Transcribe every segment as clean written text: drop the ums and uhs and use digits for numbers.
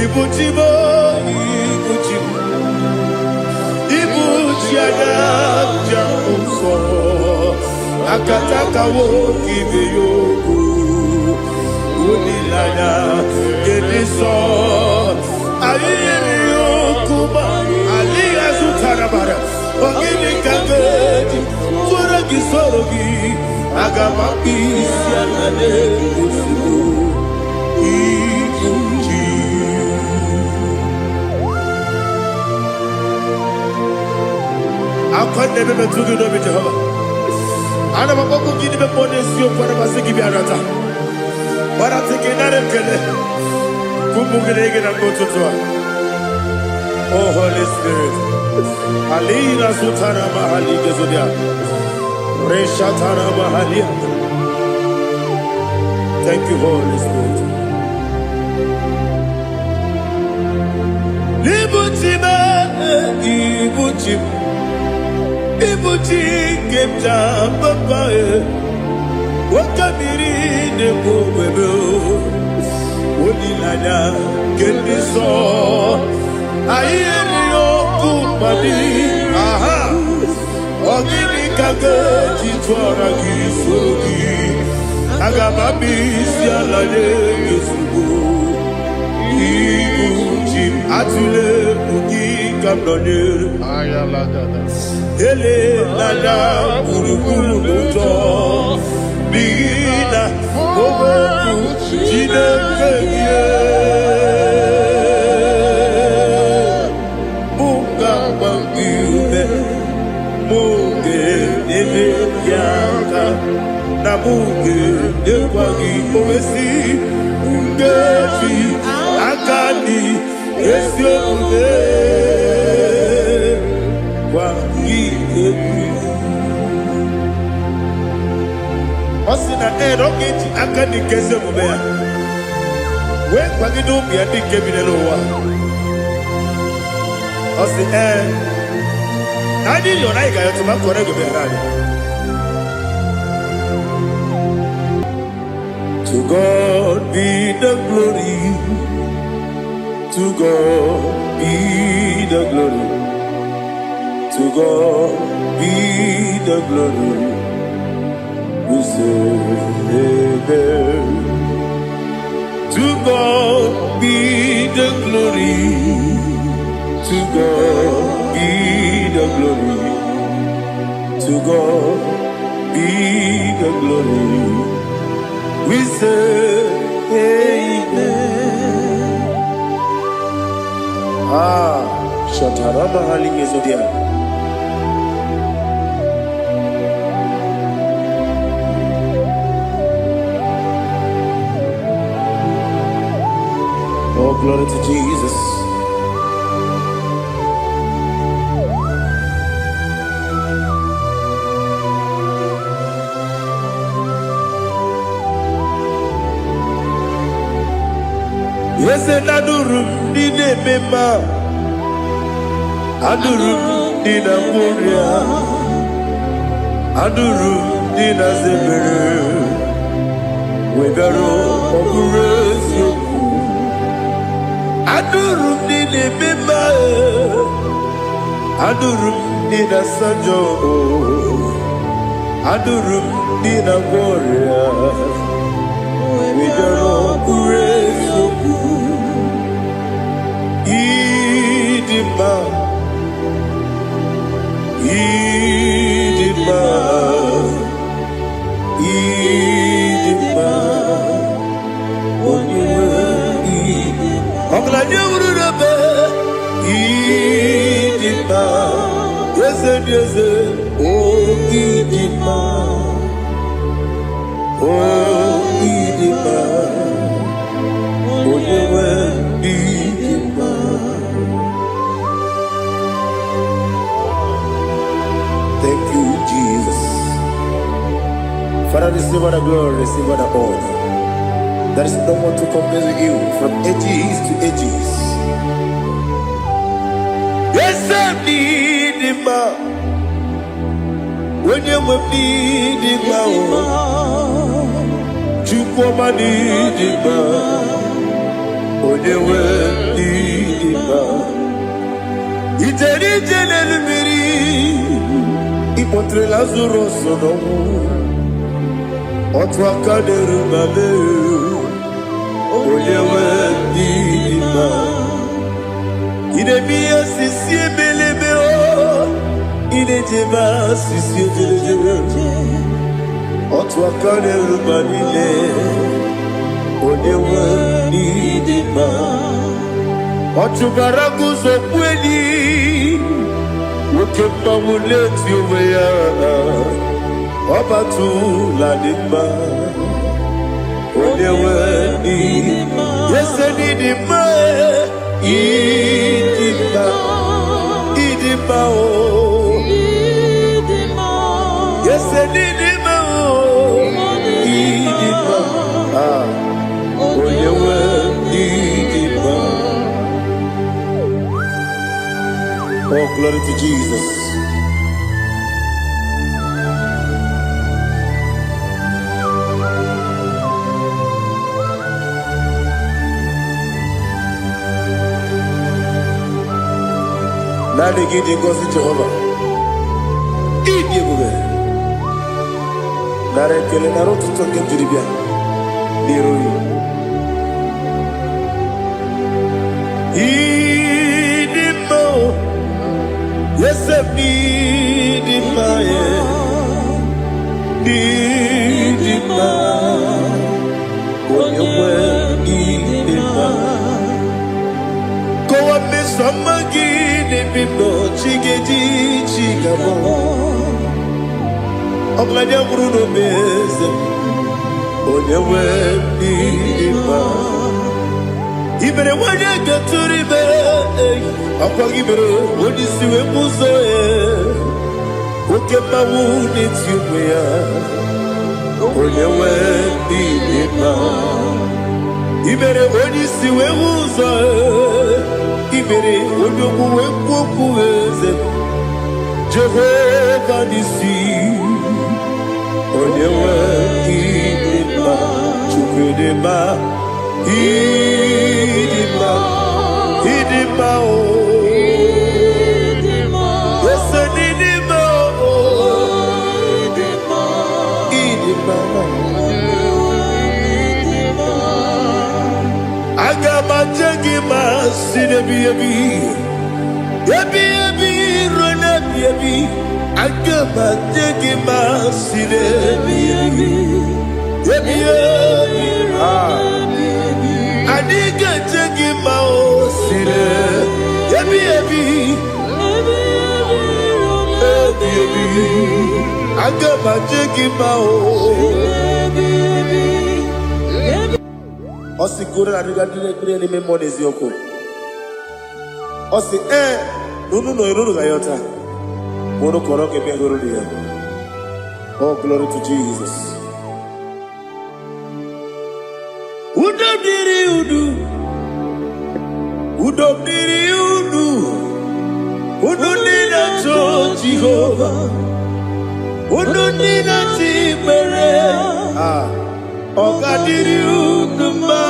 Ibujibo, Ibujiana, Jamuso, Akataka woki beyoku, Unilana, Geniso, Ayeri Yokuba, Aliya Zutarabara, Ogini Kageti, Furagi Sorogi, Agamapi, Sianade, Ibuji. I can't never to do with Jehovah. I never want to give them money, so for the Masiki Biarata. But I think another killer. Kumugregin and go to Tua. Oh, Holy Spirit. Alina Sutana Mahali Gezudia. Reshatana Mahalia. Thank you, Holy Spirit. Libutima, Ibutim. Ibuti kemja papa wakamiri ne bobebe onilanya kendiso ayeni okupadi aha ogini kage titwara gisogi agamabi sialale yesugo ibuti atule mugi kamdone ayalagada ele lala buruburu moto bina oboku jinekeye munga bangiume munge ele yaka na munge ekwagi owesi ungefi akani esione Osina roketi akani kese mubea. We kwagidu biandi kebinelowa. Osi nani yona igayo tumakore goberani. To God be the glory. To God be the glory. To God be the glory. We say amen. To God be the glory. To God be the glory. To God be the glory. We say amen. Shataraba Halingezodia. Oh, glory to Jesus. Yes, and Adurum did a member. Adurum did a warrior. Adurum did a zebra. We better operate you. Adurum did a member. Adurum did a sanjo. Adurum did a warrior. We better operate you. Idima, Idima, Idima, Idima, yes, oh Idima, oh Idima, oh Idima. Thank you, Jesus. Father, receive all the glory, receive all the honor. There is no one to compare with you from ages to ages. Yes, I need him. When you need him, you come and need him. When you Ijeri jenelu miri ipotre Lazarus no otu aka deru mame onye we di ma ide biya sisi ebelebe o ide jeba sisi ebelebe otu aka deru manile onye we di ma otu baraguzo kweli Ukemba muleti umeya Obatu la dima Onyewe idima Yese nidima Idima Idima o Idima Yese nidima o Idima Onyewe idima Oh, glory to Jesus. Nani gidi ngozi Jehovah. Idi bube. Nare kele naro tutoke jiribia. Niroi. Idi mo. Yes, I need it, need it, when you were need it, go up, Miss Samagi, the people, Chiggy, Chigabo, of Ladia Bruno Bez, when you were need it. Ibere wanya gaturi be akwa ibere wodi siwe muzo oke mawu netiume ya onyewe idima ibere wodi siwe muzo ibere odogu wekoku eze Jehovah nisi onyewe idima chukudema Idima, Idima, oh, Idima, yes, Idima, oh, Idima, Idima, Idima. Agama jagima, sinebi yebi, rona yebi. Agama jagima, sinebi yebi, Adiga jagi mao sire, yebi agama jagi mao. Osi kura adiga dire ni memonies yoko. Osi nunu gayota. Mono koroke me gorudia. Oh, glory to Jesus. Udu nina cho Jehovah, udu nina chimere, ogadiri uduma.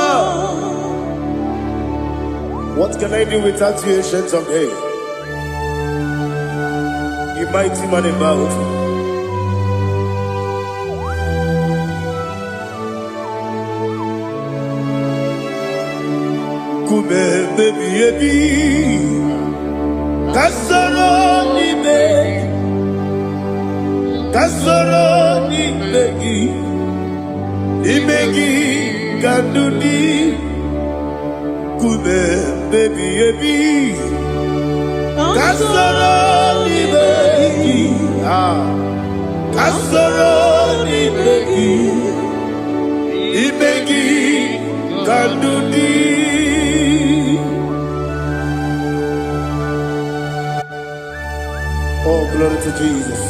What can I do without you, ancient of days? You mighty man in battle. Baby, Kasoro ni begi, Kanduni, Kube, baby, Kasoro ni begi, Kanduni. Oh, glory to Jesus,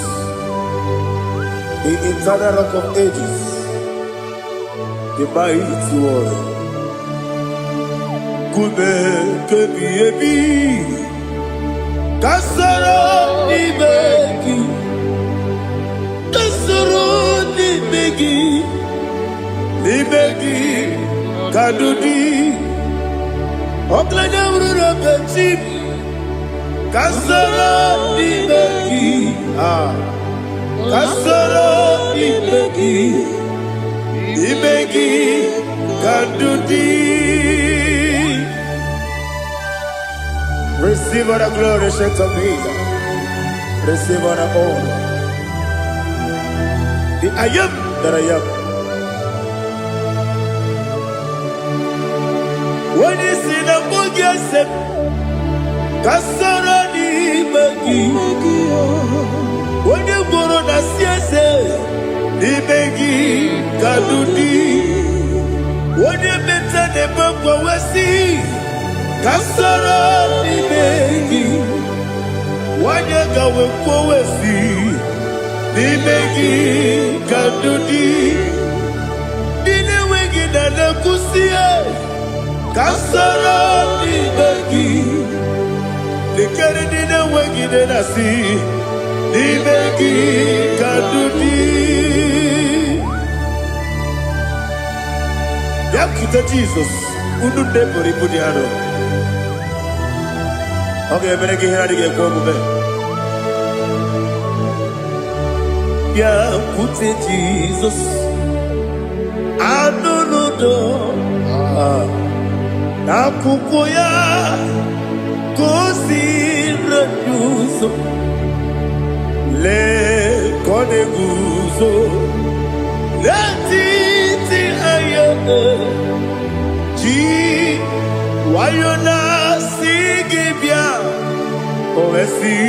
the eternal rock of ages, the mighty one. Kube kebi, kasoro ni begi, kadudi, oklanya urura bechim. Kasoro Nimegi, Kasoro Nimegi, Nimegi Kandudi. Receive all the glory, shake of Jesus. Receive all the honor. The I am that I am. When you see the book, you said, Kasoro Nimegi. When you go on the CSA, Nimegi Kandudi. When you mention the book, we see. Kasoro Nimegi, wanyaga wekowesi, Nimegi Kandudi, Nine wegi na kusie, Kasoro Nimegi, Nikere nine wegi na si, Nimegi Kandudi. Yakuta Jesus, ununde pori pudiano. Okay, I'm going to get going. Yeah, put it Jesus. I don't know. Nakukoya, kosi renuso. Le koneguzo. Le titi ayane. Ji wayona. Ovesi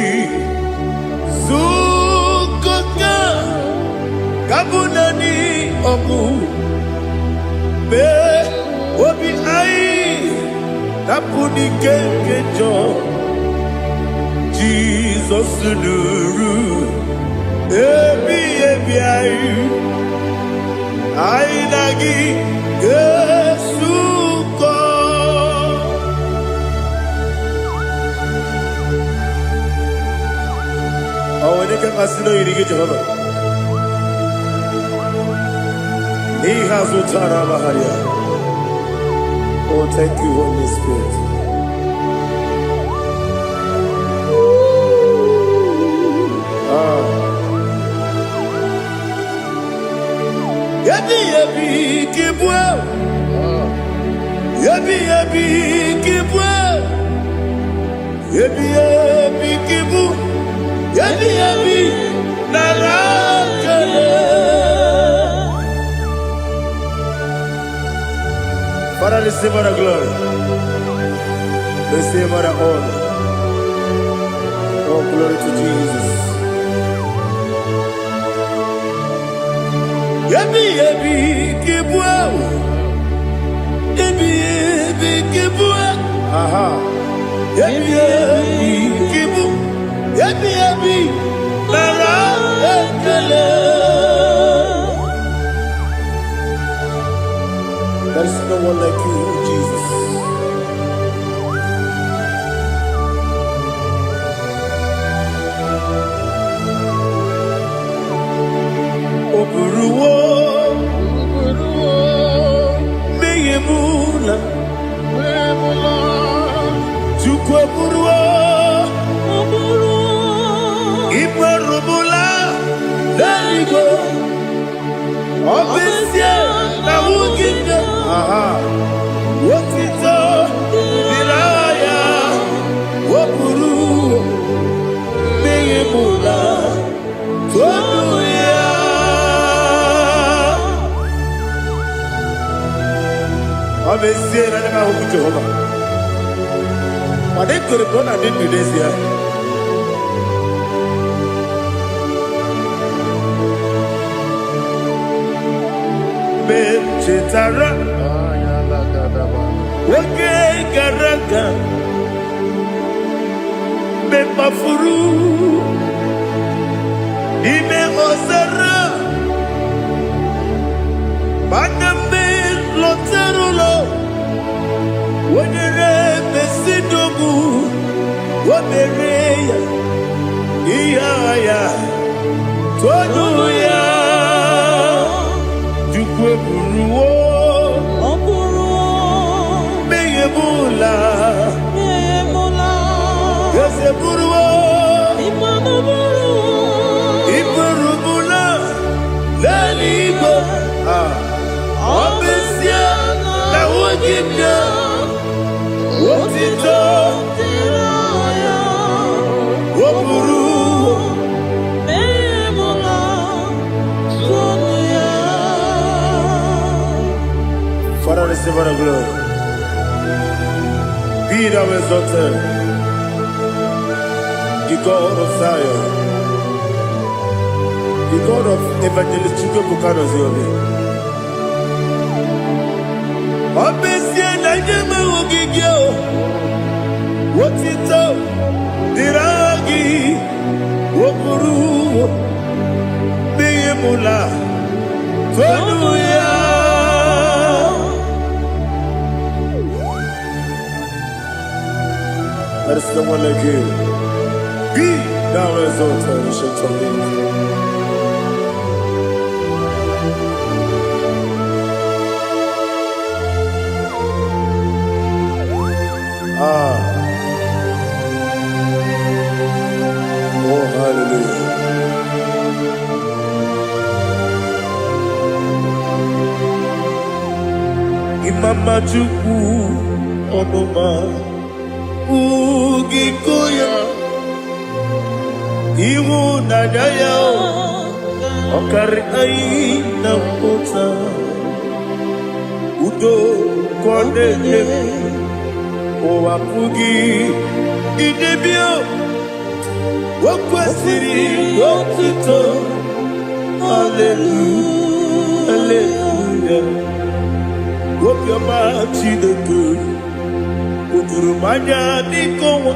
Zukoka Kabunani Omu Be Obi Ai Tapuni Kenkejo Jesus Nuru Ebi Ai Ai Nagi Yesuko. Oh, when you can consider you get Jehovah. He has Utara Maharia. Oh, thank you, Holy Spirit. Yabi yabi kibwa. Yabi yabi kibwa. Yabi yabi kibu. Yabi yabi narakale. Father, receive all the glory. Receive all the honor. Oh, glory to Jesus. Yabi yabi kibwa. Yabi yabi kibwa. Aha. Yabi yabi kibu. Yabi yabi narakale. There is no one like you, Jesus. Oburuwo, meyemula, Chukwu oburuwo, imarubula, leligo, obesie na wugide. Wotito, diraya, oburuwo, meyemula, tonuya. Obesie na nema huku Jehova. Wade kore kona didn't do this here. Chetara, Wake Garaka, Mepafuru, Ime Osara, Baname Loterulo, Wadere Besidogu, Wadereya, Iaya, Toduya. Buruwo, meyemula, receive all the glory. Be thou exalted, the God of Zion, the God of Evangelist Chukwu Bukano Ziobi. Obesia na nyama ogigio, wotito, diragi, wokuru, biyemula, tonuya. There is no one like you. Be thou exalted, ancient of days. Oh, hallelujah. Imama Chukwu Onoma Ugikoya Iwu Nadaya Okari Aina Mota Udo Kondele Owapugi Idebio Wakwasiri Wotito Hallelujah Hallelujah Wop your mouth to the good Udurumanya Nikowa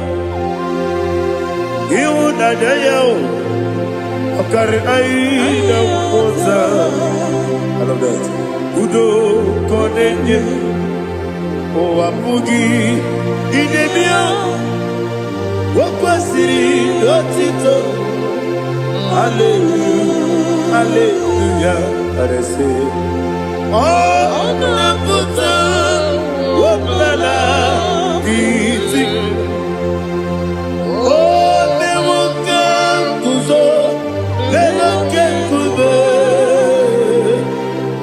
Iwu Nadaya Okari Aina Mota I love that Udo Kondele Owapugi Idebio Wakwasiri Wotito Hallelujah Hallelujah I say Oh Naputa Wopala Piti Oh Newoka Kuzo Newoka Kuzo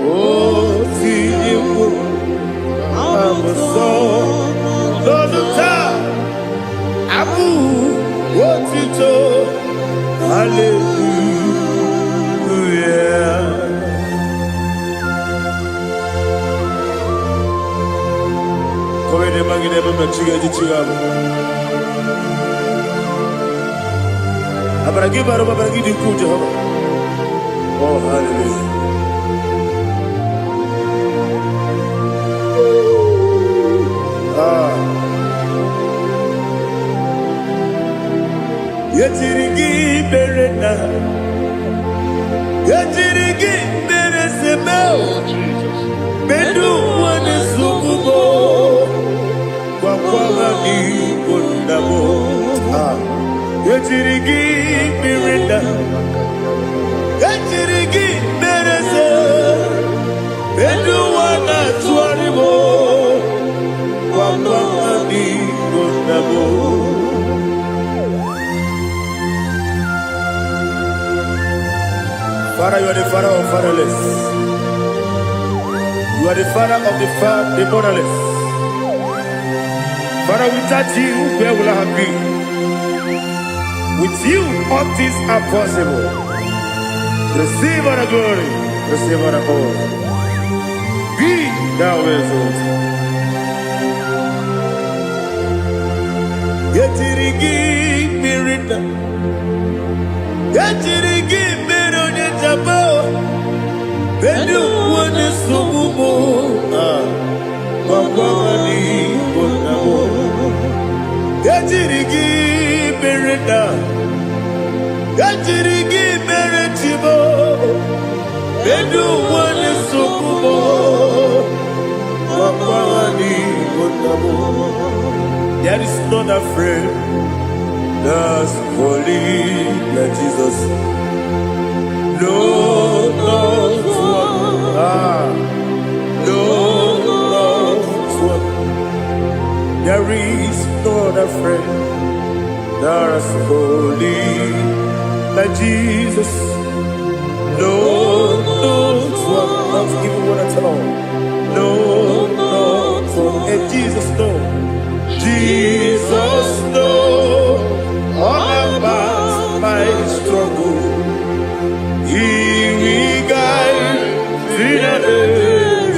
Oh Tiimu Amaso Loluta Abu Wotito Hallelujah Komene mangine baba chiga jichigabo Abaragi baro babaragi diku Jehovah Oh hallelujah Yetirigi berena Yetirigi beresebeo Bedu wane sukubo Kwa ni kundabo Yetirigi berena Yetirigi berese Bedu wana tuaribo Kwa ni kundabo Father, you are the father of fatherless. You are the father of the motherless. Father, without you, where will I have been? With you, all things are possible. Receive all the glory, receive all the honor. Be thou exalted. Yetirigi mirina, yetirigi mironye jabo, bedu wane sugumo, wawani bonamo. Yetirigi mirina, yetirigi meretibo, bedu wane sugumo, wawani bonamo. There is none afraid that's holy like Jesus. No, no, no, there is none afraid that's holy like Jesus. No, not even one at all. No, and Jesus, no. Jesus knows all about my struggle. He will guide me to the end.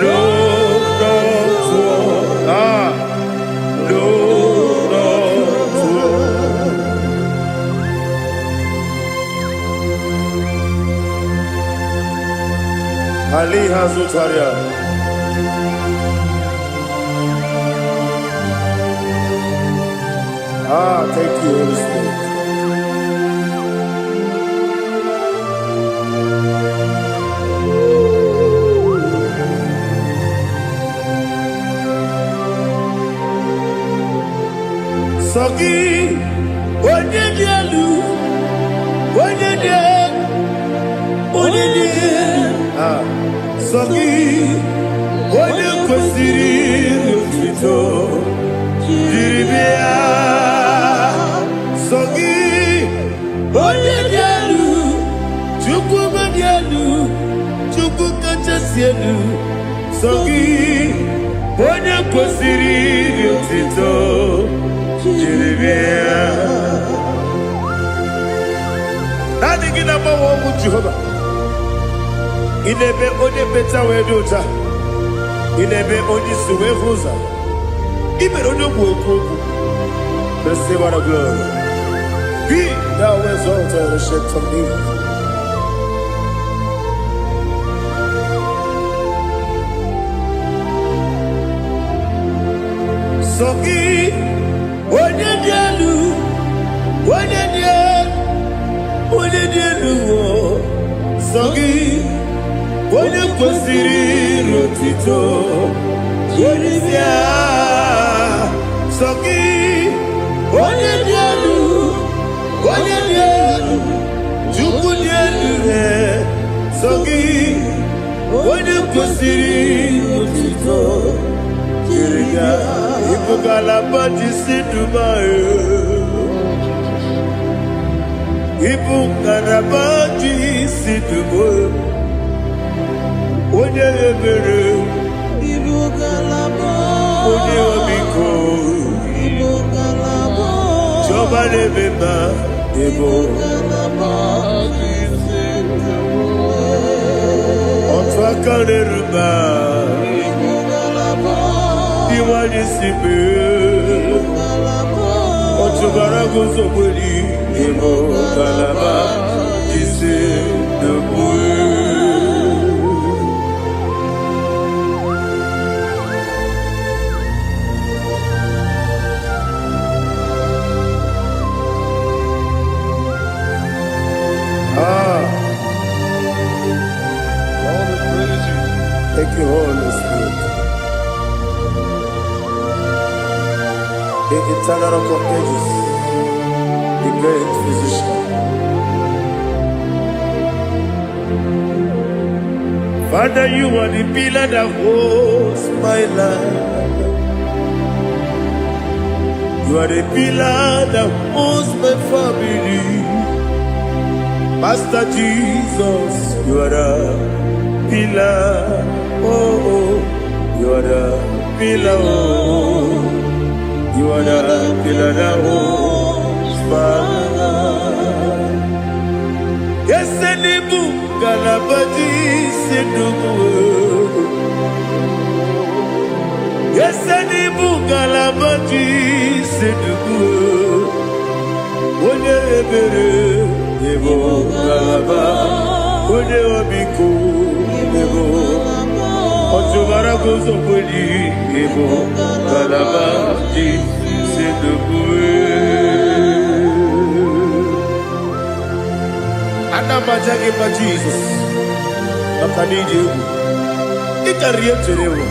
Lord of war. Lord of war. Ali Hazutaria. Thank you, Holy Spirit. Sogi, Onyedielu, Sogi, Onyekwesiri otito, jiribia. Sogi, Onyedielu, Chukwu kachasielu. Sogi, Onyekwesiri otito, jiribia. Nani gina mawa omu Jehova. Inebe onye beta wedota. Inebe onye suwe huza. Ibe onye woku. Receive our glory. Be thou exalted and shed from me. Sogi, Onyedielu, Sogi, Onyekwesiri otito, jiribia. Sogi, Onyedielu, Chukwu dielu. Sogi, Onyekwesiri otito, jiribia. Ibugalaba jisidumae. Ibugalaba jisidumae. Onye ebere. Ibugalaba. Onye omiko. Ibugalaba. Jọba n'ebeba. Ibugalaba jisidumae. Otu aka n'eruba. Ibugalaba. Iwani sibe. Otubara gozobeli. Ibugalaba jisidumae. Thank you, Holy Spirit. The eternal rock of ages, the great physician. Father, you are the pillar that holds my life. You are the pillar that holds my family. Master Jesus, you are the pillar. Oh, you are the pillar. Oh, you are the pillar that holds my life. Yes, Senibu Galabadi Sedubu. Yes, Senibu Galabadi Sedubu. Onye ebere, Ebo Galaba. Onye obiko, Ebo. Otubara gozobeli, Ebo Galaba Sedubu. Anamajage pa Jesus. Makaniji. Ikariyeterewo.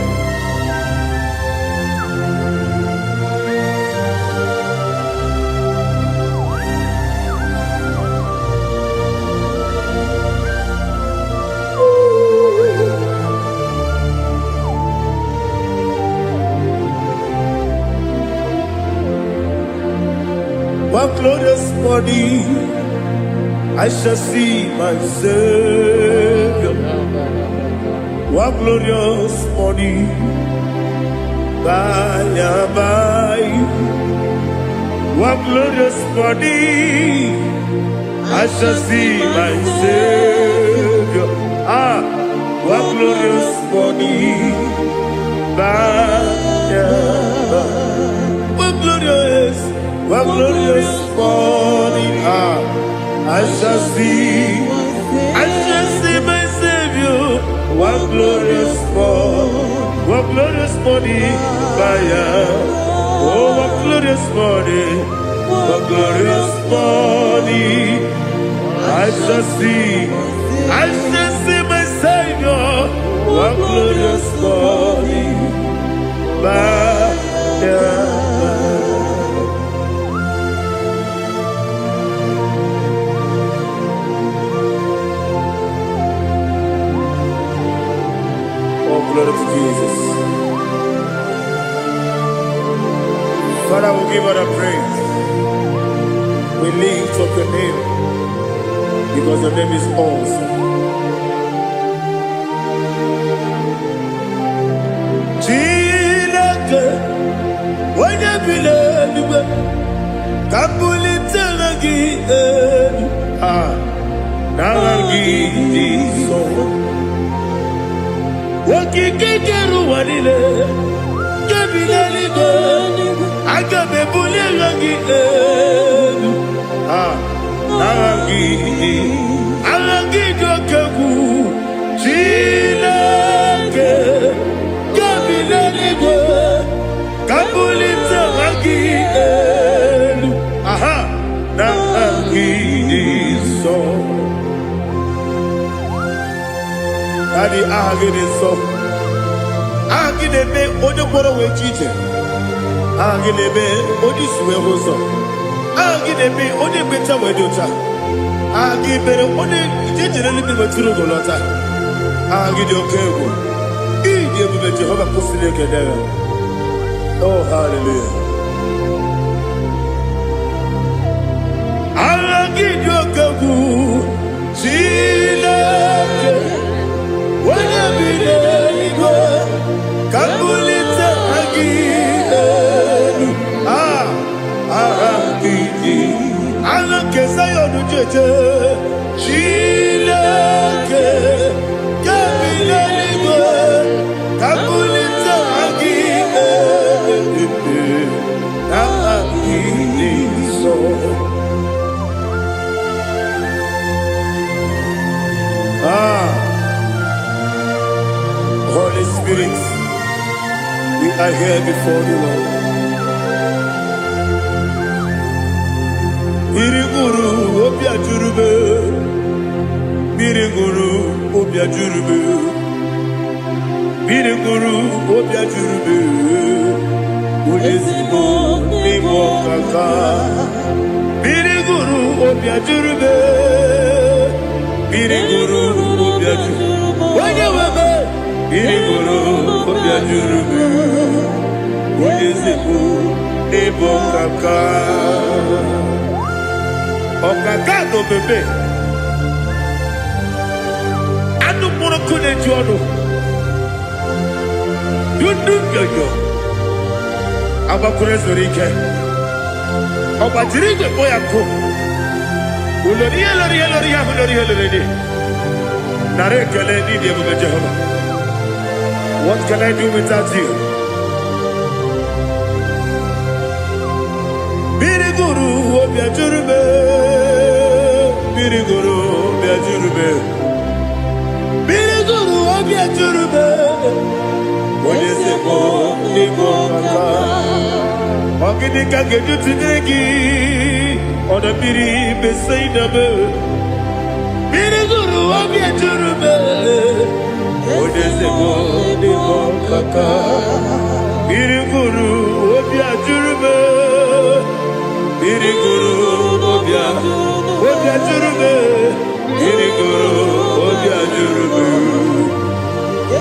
One glorious body, I shall see my Savior. One glorious body, by and by. One glorious body, I shall see my Savior. One glorious morning. What glorious morning. I shall see my Savior. What glorious morning. Oh, what glorious morning. What glorious morning. I shall see my Savior. What glorious morning. Oh, glory to Jesus. Father, we give her a praise. We lift up your name because your name is awesome. When you believe, Kabulitagi, Nagi, so Wakikeru Wanile, Kabilali, Agabe Bulilagi, Nagi, Alagi Jokabu, Chilake, Kabilali, Kabulita Ragi, Nagi, so Daddy, Agin so Agin me, Odoboro we cheated. Agin me, Odiswe was so Agin me, Odibeta Wedota. Agin me, Odi, generally be Maturo Golota. Agin your cable. Idiot with Jehovah Pussy. Oh, hallelujah. I'll give you a kabu. Chilake. When you be there, Kabulita again. I'll kiss your judge. Chilake. Kabulita again. Holy Spirit, we are here before you, Lord. Biriguru Obia Jurube, Biriguru Obia Jurube, Biriguru Obia Jurube, Ulizibo Nimo Kaka, Biriguru Obia Jurube, Biriguru Obia Jurube, Wanyawebe, Biriguru Obia Jurube, Ulizibo Nimo Kaka, Okaka no bebe, Anu Monokune Jono, Yo. Abakure Zorike. Obatirige boyako. Uloria. Narekele ni Jehovah. What can I do without you? Biriguru Obia Jurube. Biriguru Obia Jurube. Biriguru Obia Jurube. What is it for? Ogidika geju tinegi Oda biri besayda be Biriguru Obia Jurube Ode sebo Nimo Kaka Biriguru Obia Jurube Biriguru Obia Jurube Biriguru Obia Jurube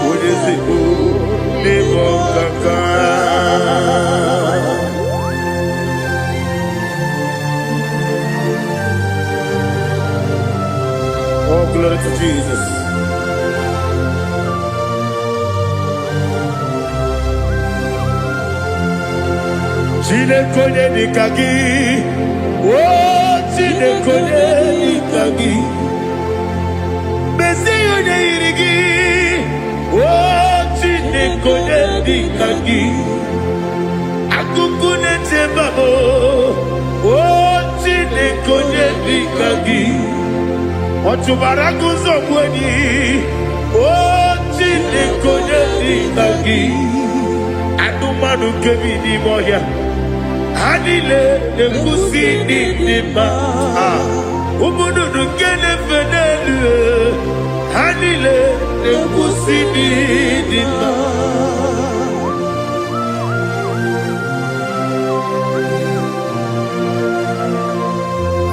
Ode sebo Nimo Kaka. Oh, glory to Jesus. Chine nikagi. Oh, chine nikagi. Besi yone irigi. Oh, gị akụkụ na-echeba m o Chineke onye dị ka gị ọ chụbara gị ụzọ gwenyi o Chineke onye dị ka gị anụmanụ nke bi n'ime ọhịa ha niile na-ekwusi n'ịdị mma ụmụ nnụnụ nke na-efe n'elu ha niile na-ekwusi n'ịdị mma.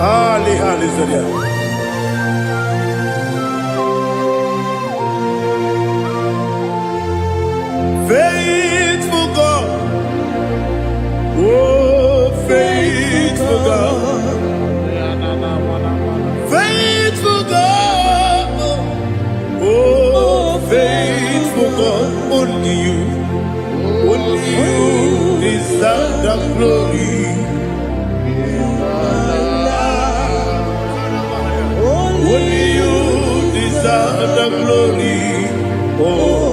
Hallelujah. Faithful God, oh faithful God, faithful God, oh faithful God, only you deserve the glory. Only you deserve the glory, oh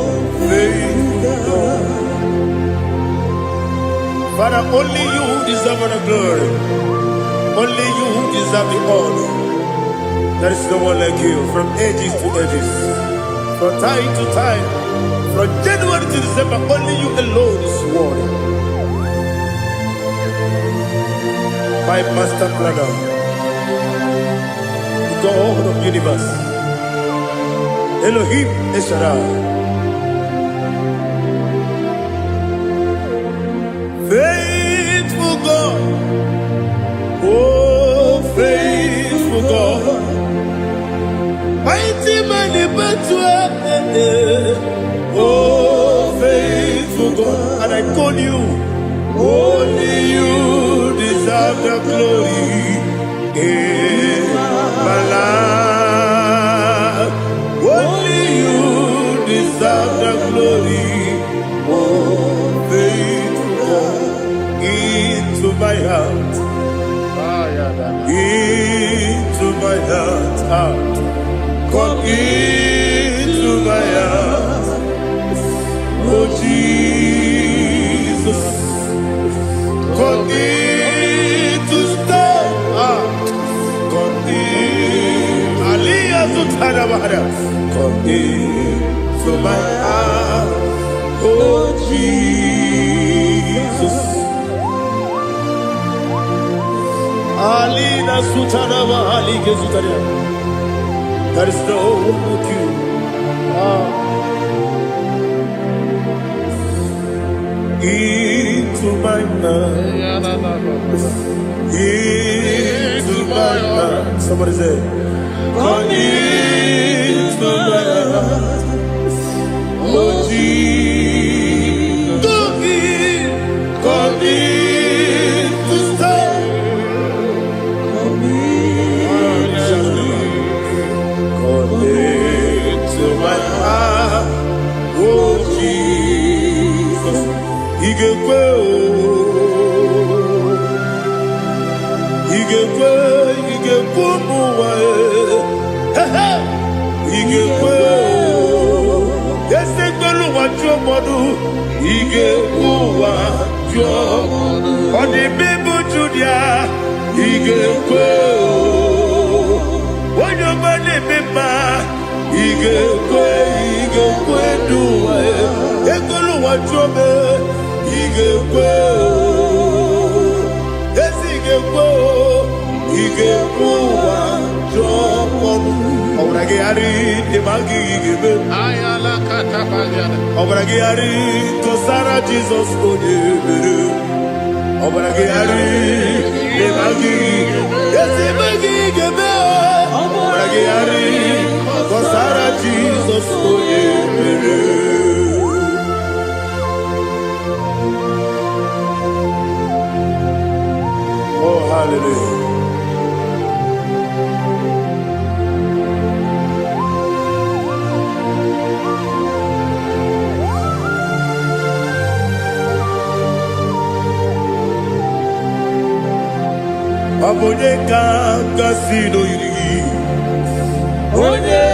faithful God. Father, only you deserve the glory. Only you deserve the honor. There is no one like you from ages to ages, from time to time, from January to December. Only you alone is worthy. My master planner, God of universe, Elohim Eshaddai, faithful God, oh faithful God, mighty man in battle, oh faithful God, and I call you, only you deserve the glory. My life, only you deserve the glory. Oh, faithful God, into my heart, into my heart, come into my heart. Oh Jesus, come in to stay. Come into my heart, oh Jesus. Alina Sutanava, Ali Gezutaria. There is no one like you. Into my heart, into my heart. Somebody say, come into my heart, oh Jesus. Come in to stay. Come into my heart, oh Jesus. Igekwe, muwa, igekwe, yese tolu wajo modu, igekwe wajo, odi bibu judia, igekwe, wanyo bane bima, igekwe duwa, ekolu wajo me, igekwe, yesi igekwe wajo modu. Obragari de magi gebe ayala katapaliana obragari to Sara Jesus odebere obragari de magi yesi magi gebe obragari to Sara Jesus odebere. Oh hallelujah. Abonye kanga sino yiri onye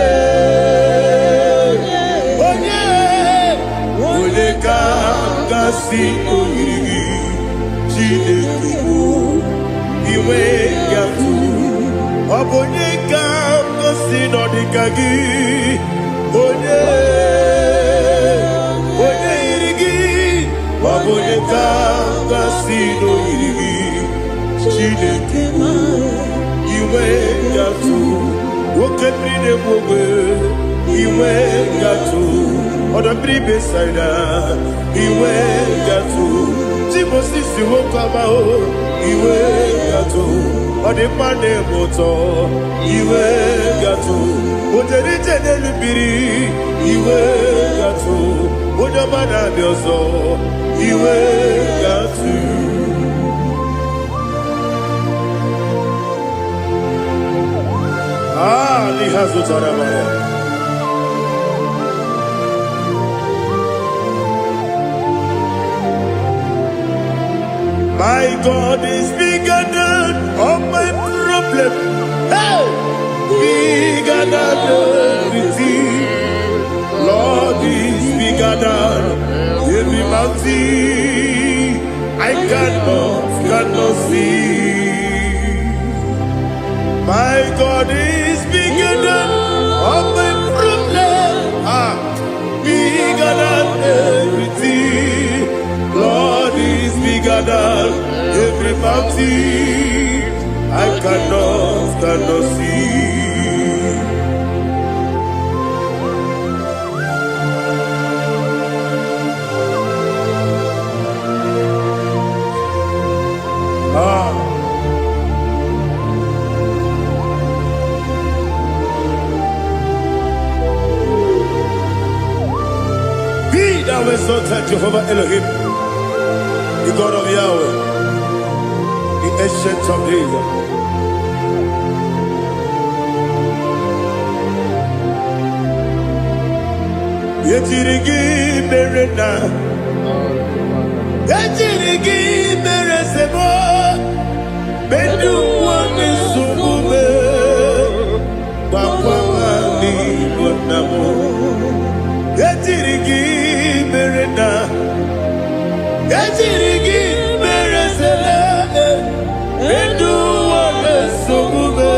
kanga sino yiri Chineke bụ iwe ga-atụ onye ka ngosi n'ọdịka gị onye yiri gị onye ka ngosi n'oyiri gị Chineke bụ iwe ga-atụ nwoke mmiri na-egbu ogbe iwe ga-atụ ọdọ mmiri besaida iwe ga-atụ Moses nwoke amahụ iwe ga-atụ ọdị mma na-eme ụtọ iwe ga-atụ onye ije n'elu mmiri iwe ga-atụ onye ọma na-abịa ọzọ iwe ga-atụ n'ihe zụtara mara My God is bigger than all my problem. Hey! Bigger than everything. Lord is bigger than every mountain I cannot see. My God is bigger than all my problem. Bigger than everything. Lord is bigger than every mountain I cannot see. Be thou exalted, Jehovah Elohim, the God of Yahweh, the ancient of days. Yejirigi merena, yejirigi meresemo, bedu wane sumume, bakwa mani bonamo. Yejirigi merena, yejirigi meresele, bedu wane sumume,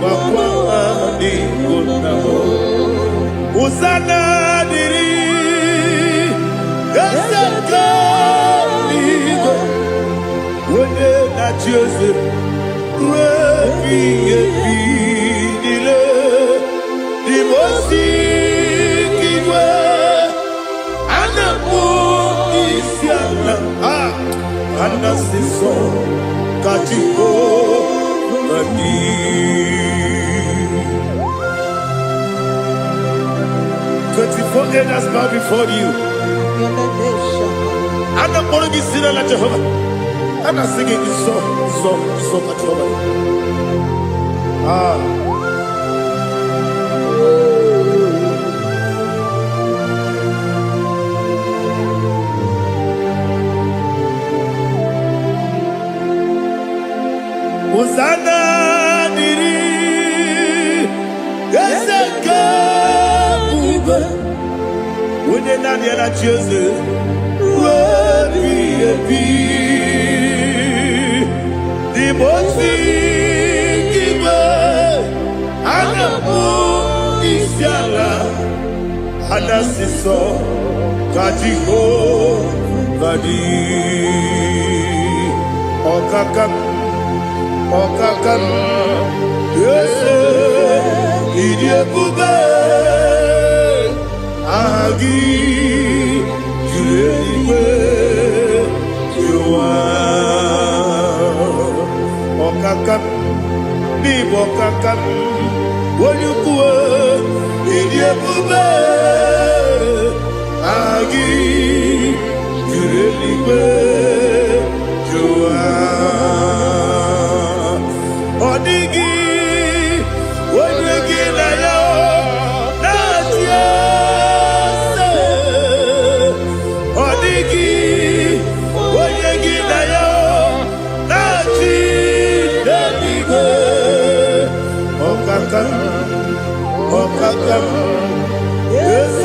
bakwa mani bonamo. Usana diri, esaka ligo, wone na Joseph, refi dile, di mosi kiwe, anamu isiana, anasiso kachiko mani. 24 elders bow before you. I'm not going to be singing like Jehovah. I'm not singing this song like Jehovah. Hosanna diri, Ezeka. When you're not yet at Joseph, the most Anamu Isiala, Anasiso, Kajiho, Vadi, Okakam, yes, Idiabube. Agi julewe juwa okakam ni bokakam wonyukwe idiebube agi julewe juwa odigi wonyegi na yo natia Okakam, yes,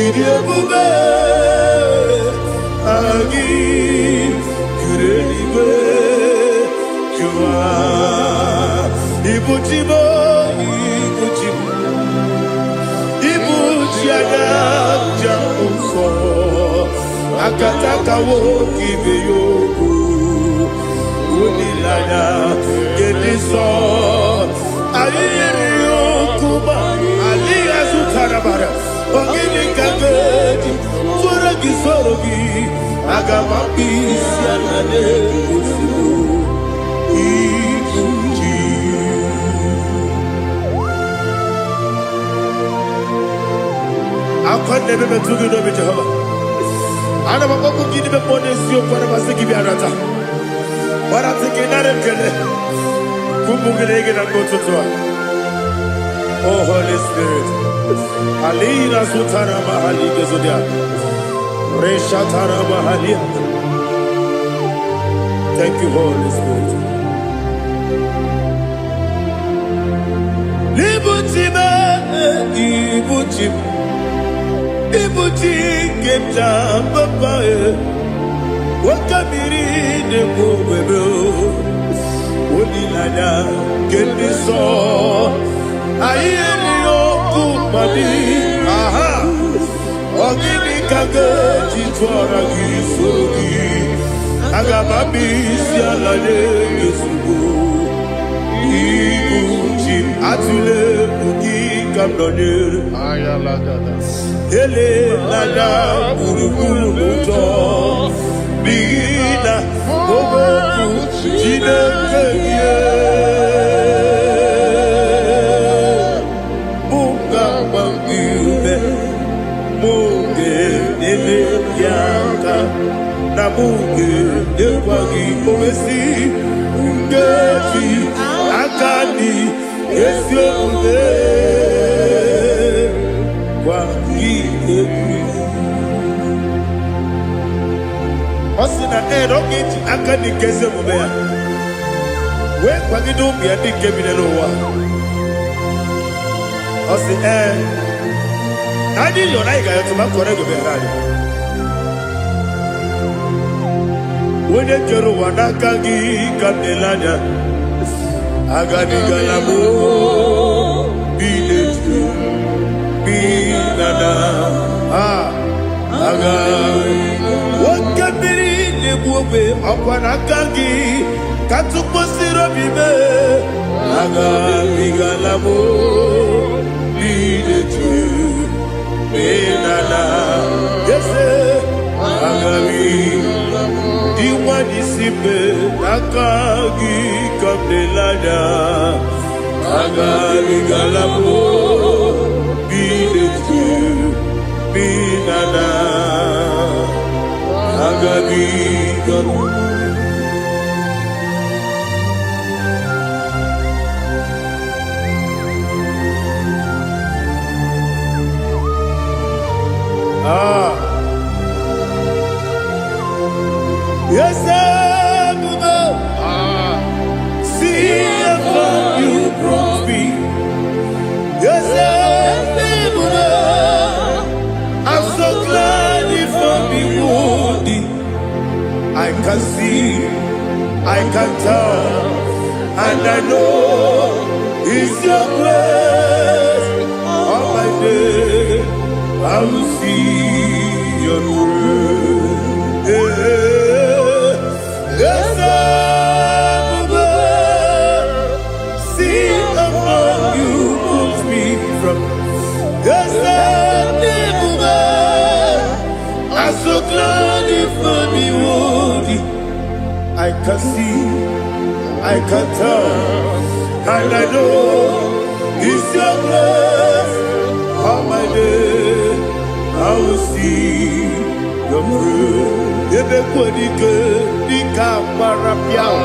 idiabube. Ibuchimo, Ibuchimo, Ibuchiana, Jamuso, Akataka woki beyoku, Unilana, Gediso, Ayiriyokuba, Aliya Zutarabara, Ogini Kagedi, Furagi Sorogi, Agamapi, Sianane, Usibu, Ibuchi. Akwande bebe tugi no Jehova. Ana baba kugini be ponesio kwa na basiki bi arata. Bara tiki na rekele. Kumugirege na kototwa. Oh Holy Spirit. Alina sutara mahali gezodia. Resha tara mahali. Thank you, Holy Spirit. Libutime, Ibuchim. Ibuchi kemta papa wakamiri de kubebe onilanya kendiso ayeni okumadi aha ogini kage jitwara gisugi agamabi sialale yesugo Ibuchi atule ugi kamdonere ayalagada ele nada buruburu luto bigina ogo jine keye munga mangiume munge ele yaka na munge ekwagi omesi ngeji akani esione Osina erogiti akani keze mubea. We kwa gidu biadi kebinelo wa. Osi nani yona iga yotuma korego berani. Wene kero wanakagi kandelanya. Agani galamo biletu. Binana aga wakabiri nebuobe akwanakagi katuposiro bibe aga bigalamo biletu binana yese aga diwani sibe akagi kamdelanya aga bigalamo Binana Agabi Yes, see if you brought me. Yes, I'm so glad you found me wounded. I can see, I can tell, and I know it's your grace. All my day, I will see your grace. Yes, see upon you moves me from. Yes, I'm so glad you found me worthy. I can see, I can tell, and I know it's your grace. All my day, I will see your grace. Ebe kwenike, nika marapiao.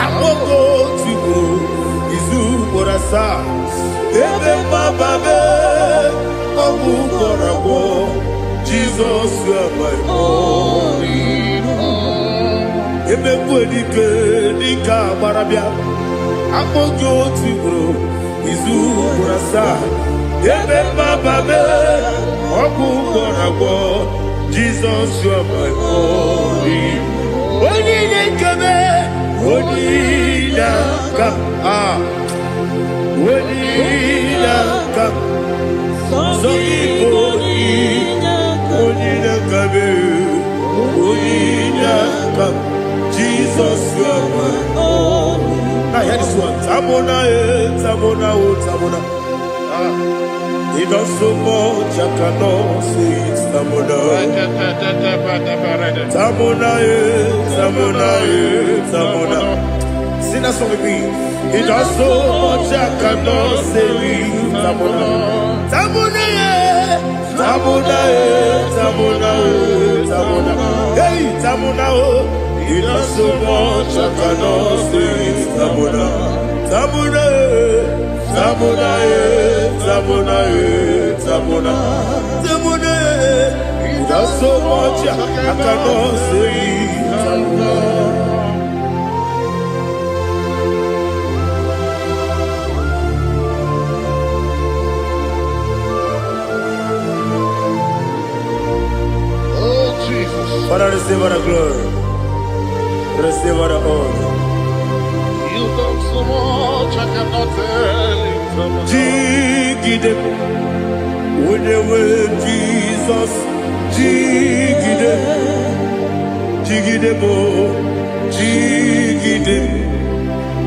Amoko tigo, izu morasa. Ebe mababe, obu morabo. Jesus, you are my only home. Ebe kwenike, nika marabia. Amoko tigo, izu morasa. Ebe mababe, obu morabo. Jesus, you are my only. Only kame, only come. Jesus, you are my only. Now hear this one. Tamona, Tamona, Tamona. He does so much, I cannot say it. Tamona. Tamona, Tamona, Tamona. Sing that song with me. He does so much, I cannot say it. Tamona. Tamona, Tamona, Tamona, Tamona. Hey, Tamona, he does so much, I cannot say it. Tamona. Tamona, Tamona, Tamona, Tamona, Tamona. He does so much, I cannot say it. Tamona. Father, receive all the glory. Receive all the honor. You done so much, I cannot tell it. Jigide, with the word Jesus. Jigide, Jigide bo, Jigide,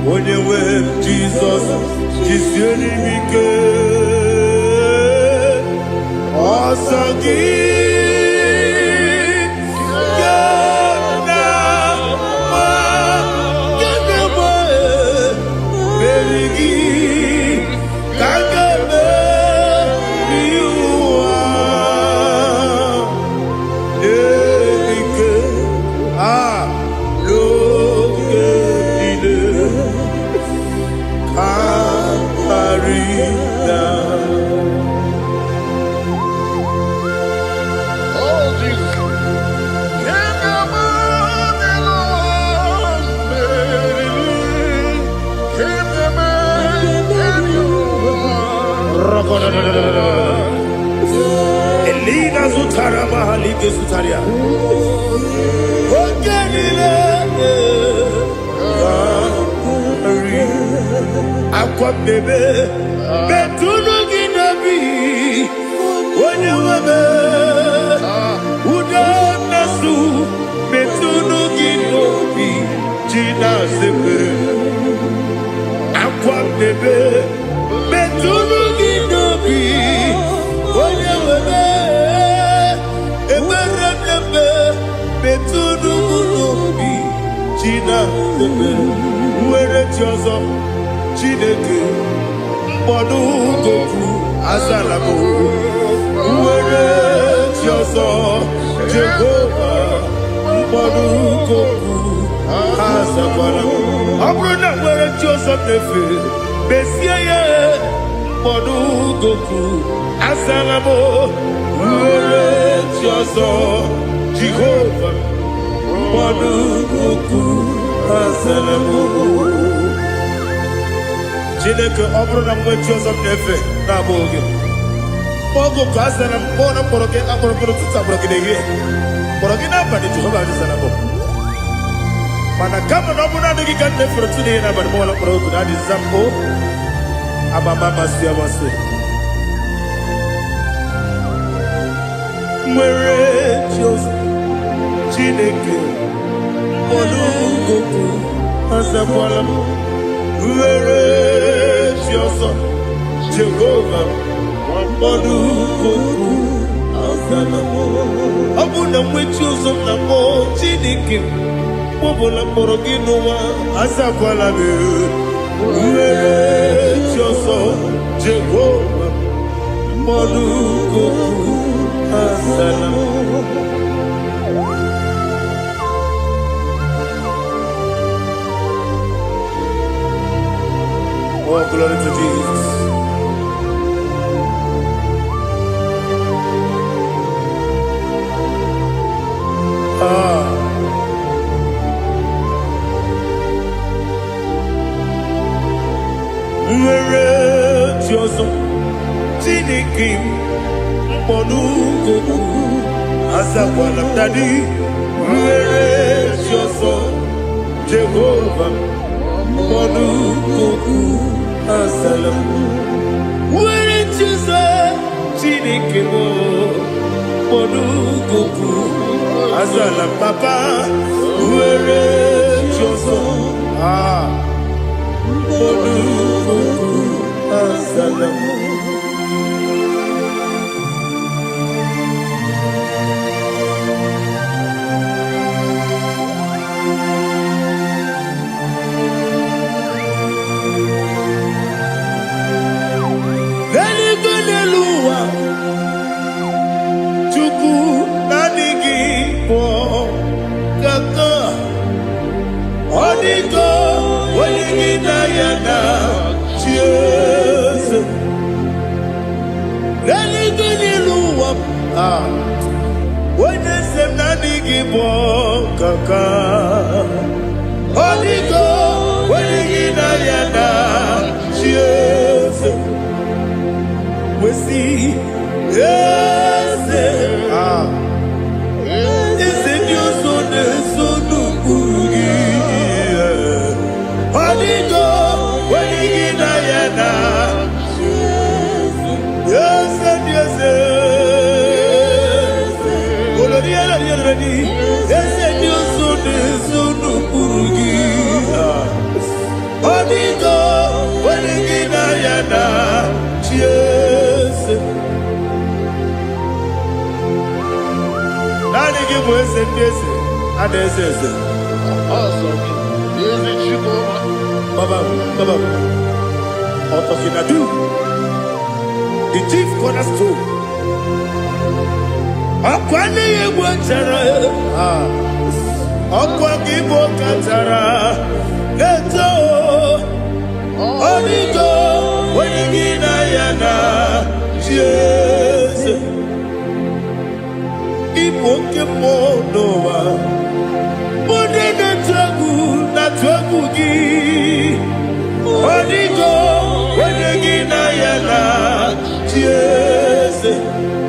with the word Jesus. Jisieni mike, Asagi. Elina Zutara Mahalike Sutaria. Aqua bebe, Betuno Ginabi, when you were Udanasu, Betuno Ginobi, Gina Zebe, Aqua bebe, Betuno Ginobi, when you were Betuno Ginobi, Gina Zebe, where it was. Chineke mkpọdụ goku azalamo uwere ti ọzọ Jehova mkpọdụ goku azakwalamo ọ bụrụ na nwere ti ọzọ na-efe besie ya mkpọdụ goku azalamo uwere ti ọzọ Jehova mkpọdụ goku azalamo. Chineke ọ bụrụ na mgbe chi ọzọ m na-efe na-abụ oge ọgụ ka a sara m kpọọ na mkpọrọ gị akpọrọ gị n'ụtụtụ akpọrọ gị n'ehihie mkpọrọ gị n'abalị Jehova adịzara bụ mana kama na ọ bụrụ na adịghị ka nne fere tụ n'ihe n'abalị mụọ na mkpọrọ ogu na adịza mbụ amama amasị amasị nwere chi ọzọ Chineke mkpọrọ ogu azakwala m were chi ọzọ Jehova mkpọdụ goku azala m ọ bụ na nwechi ụzọ na mmụọ Chineke mkpọbụla mkpọrọ gị n'ụwa azakwala m were chi ọzọ Jehova mkpọdụ goku azala m. Oh, glory to Jesus. Nwere chi ọzọ Chineke mkpọdụ goku azakwala m dadi nwere chi ọzọ Jehova mkpọdụ goku azala m nwere chi ọzọ Chineke mkpọdụ goku azala m papa nwere Choso. Ah. Olukuku Asalam. Veligoneluwa Chuku Nanigi Po Kaka Onigo Weligidayana Cheers Veligoneluwa Wenesem Nanigi Po Kaka Onigo Weligidayana Cheers we see, yes, it's in your son, so no boogie. Holigo, when you get Diana, yes, and yes, yes, and your son, so no boogie. Holigo, when you get Diana, cheers. Nani give us a this and this is Awesome. Is it you, Baba. Otokinadu. The chief cornerstone. Akwani Yegwantara. Akwagibo Katara. Eto. Onigo. Wenigina yana. Cheers. Ipokemonoa Odene tragu na tragugi Onigo Wenegi na yana Yes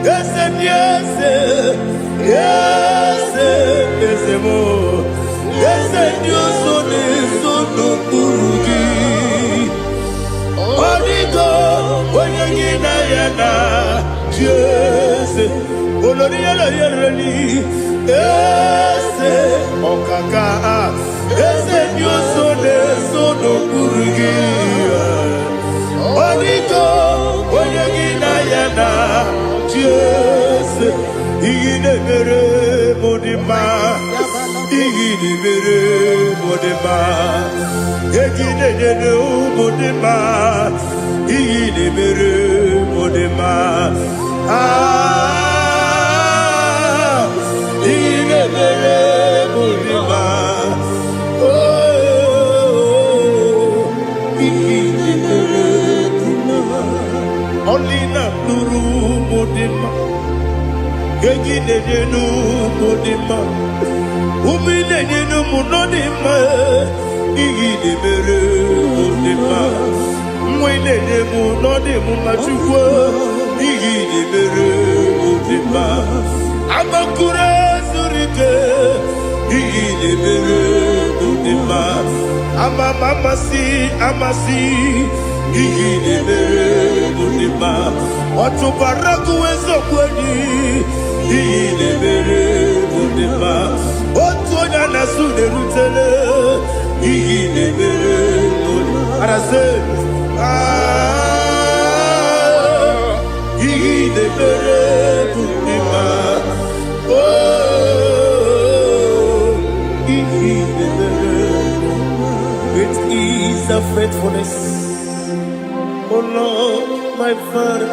Yes Yes Yes Yes mo Yes Dios one sono kurugi Onigo Wenegi na yana Yes Olori yelori, ese okaka, ese nyoso neso no kurugi. Oniko, oyegina yana, Jese, igine mere modima, igine mere modima, igine jene modima, igine mere modima. Olina nuru modima, gegine jenu modima, umine jenu munodima, igine mere modima, mwine jenu munodimu machukwa, igine mere modima, amakure surike, igine mere modima, amasi. Igine mere modima, otubaraku wezo kweni. Igine mere modima, otonya nasude rutele. Igine mere modima, arase. Igine mere modima, oh, igine mere. It is a faithfulness. Oh Lord, my Father,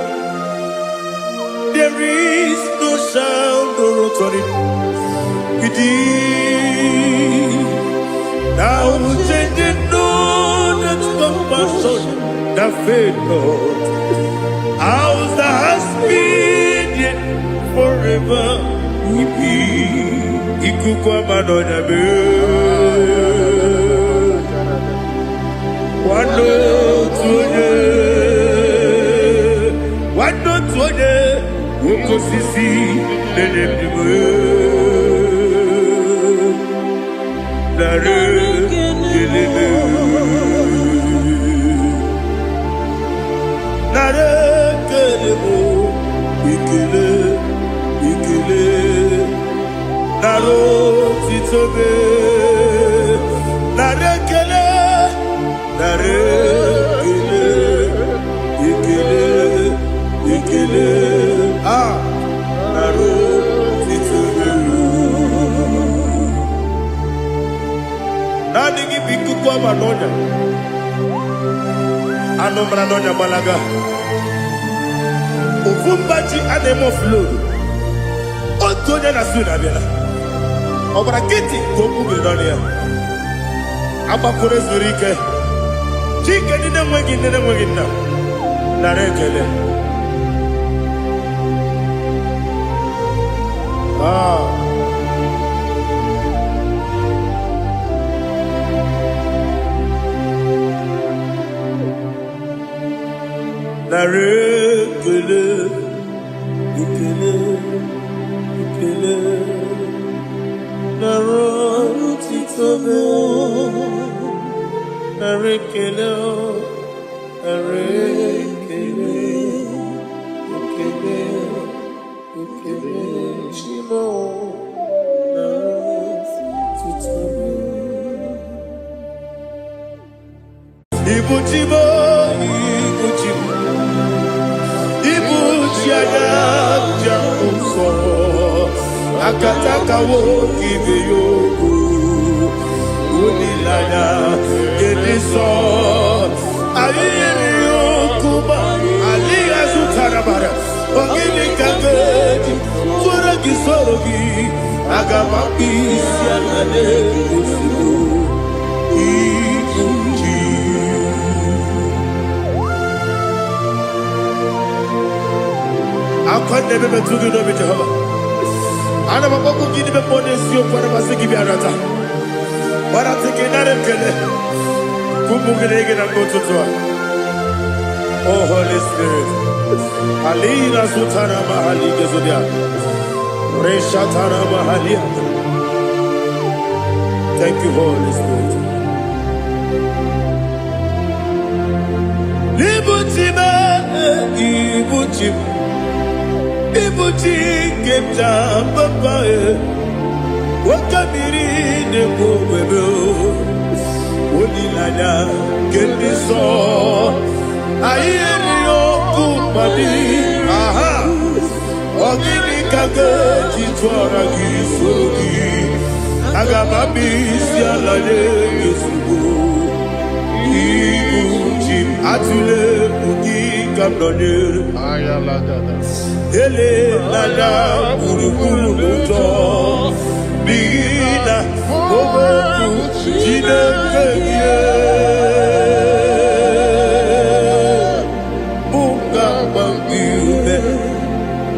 there is no sound or authority. It is now changing no that's compassion, the faith, Lord. Ours that has been yet forever. Ikukwa madonya be. Wando tuone, uko sisi nenemiwe. Nare kelebe, nare kelebo, ikele, naro titobe, Anumra Nonya Malaga. Ufumbaji anemo flood. Otonya na suna bela. Obra kiti koku belonia. Abakure zurike. Chike nine mwegi na. Narekele. Narekele, ikele, narotitobe, narekele, ikele, shimo, narotitobe. Ibujibo. Akataka wo kibe yoku unilaya keniso ayiri yokuba aliya zutarabara ogini kageji fura gisorogi agama isia nane kusugu ikunji akwande bebe tugi no bi Jehova. Ana maboku gini be monesio kwa na masiki bi arata. Bara teke nare kele. Kumugirege na ngototwa. Oh Holy Spirit. Alina sutana mahali gezodia. Reshatana mahali. Thank you, Holy Spirit. Ibuchi kepta papa wakabiri ne bobebe onilanya kendiso ayeri okupadi aha ogini kage jitwara gisogi agabami sialale yesugo ibuchi atule ugi kamdonere ayala dada ele lada buruburu luto bigina oboku jinekeye munga bangiube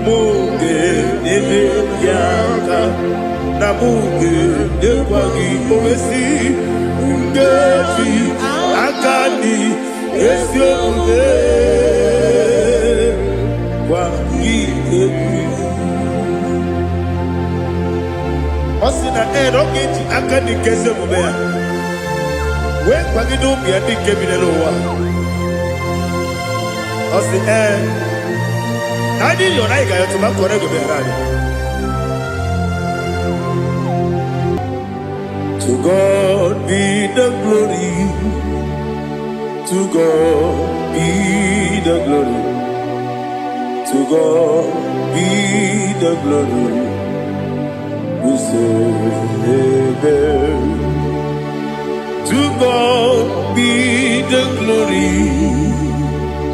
munge nene yaka na munge nekwagi omesi ngefi akani esiokuge Osina rogeji akani keze mubea. We kwagido bia dike binelowa. Osi nadi yona iga yotu makore go berani. To God be the glory. To God be the glory. To God be the glory. We say amen. To God be the glory.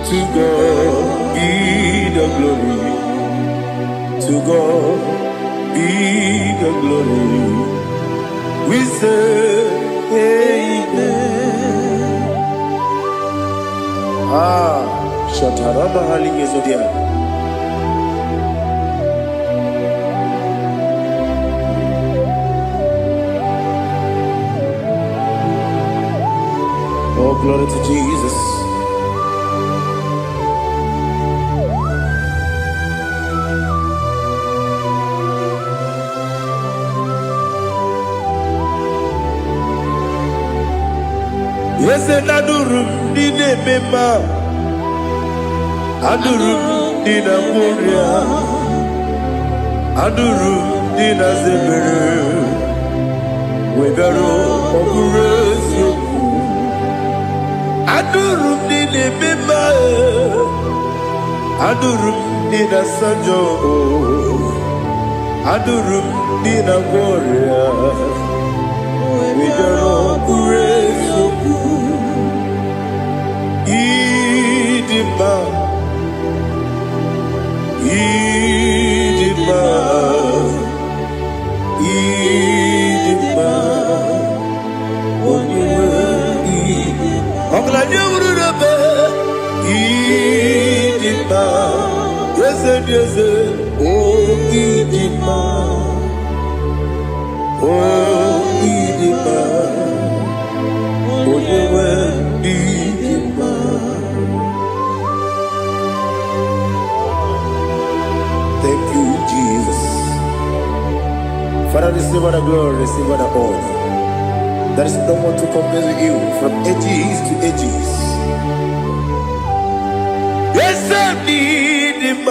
To God be the glory. To God be the glory. We say amen. Shataraba halinge zodia. Oh, glory to Jesus. Yes, and Adurum did a member. Adurum did a warrior. Adurum did a zebra. We better operate you. Adurum did a member. Adurum did a sanjo. Adurum did a warrior. We better operate you. Idima, Idima, Idima, Oglanya ururabe, Idima, yes, oh Idima, oh Idima, Idima. Thank you, Jesus. Father, receive all the glory, receive all the honor. There is no one to compare with you from ages to ages. Yes, I need him.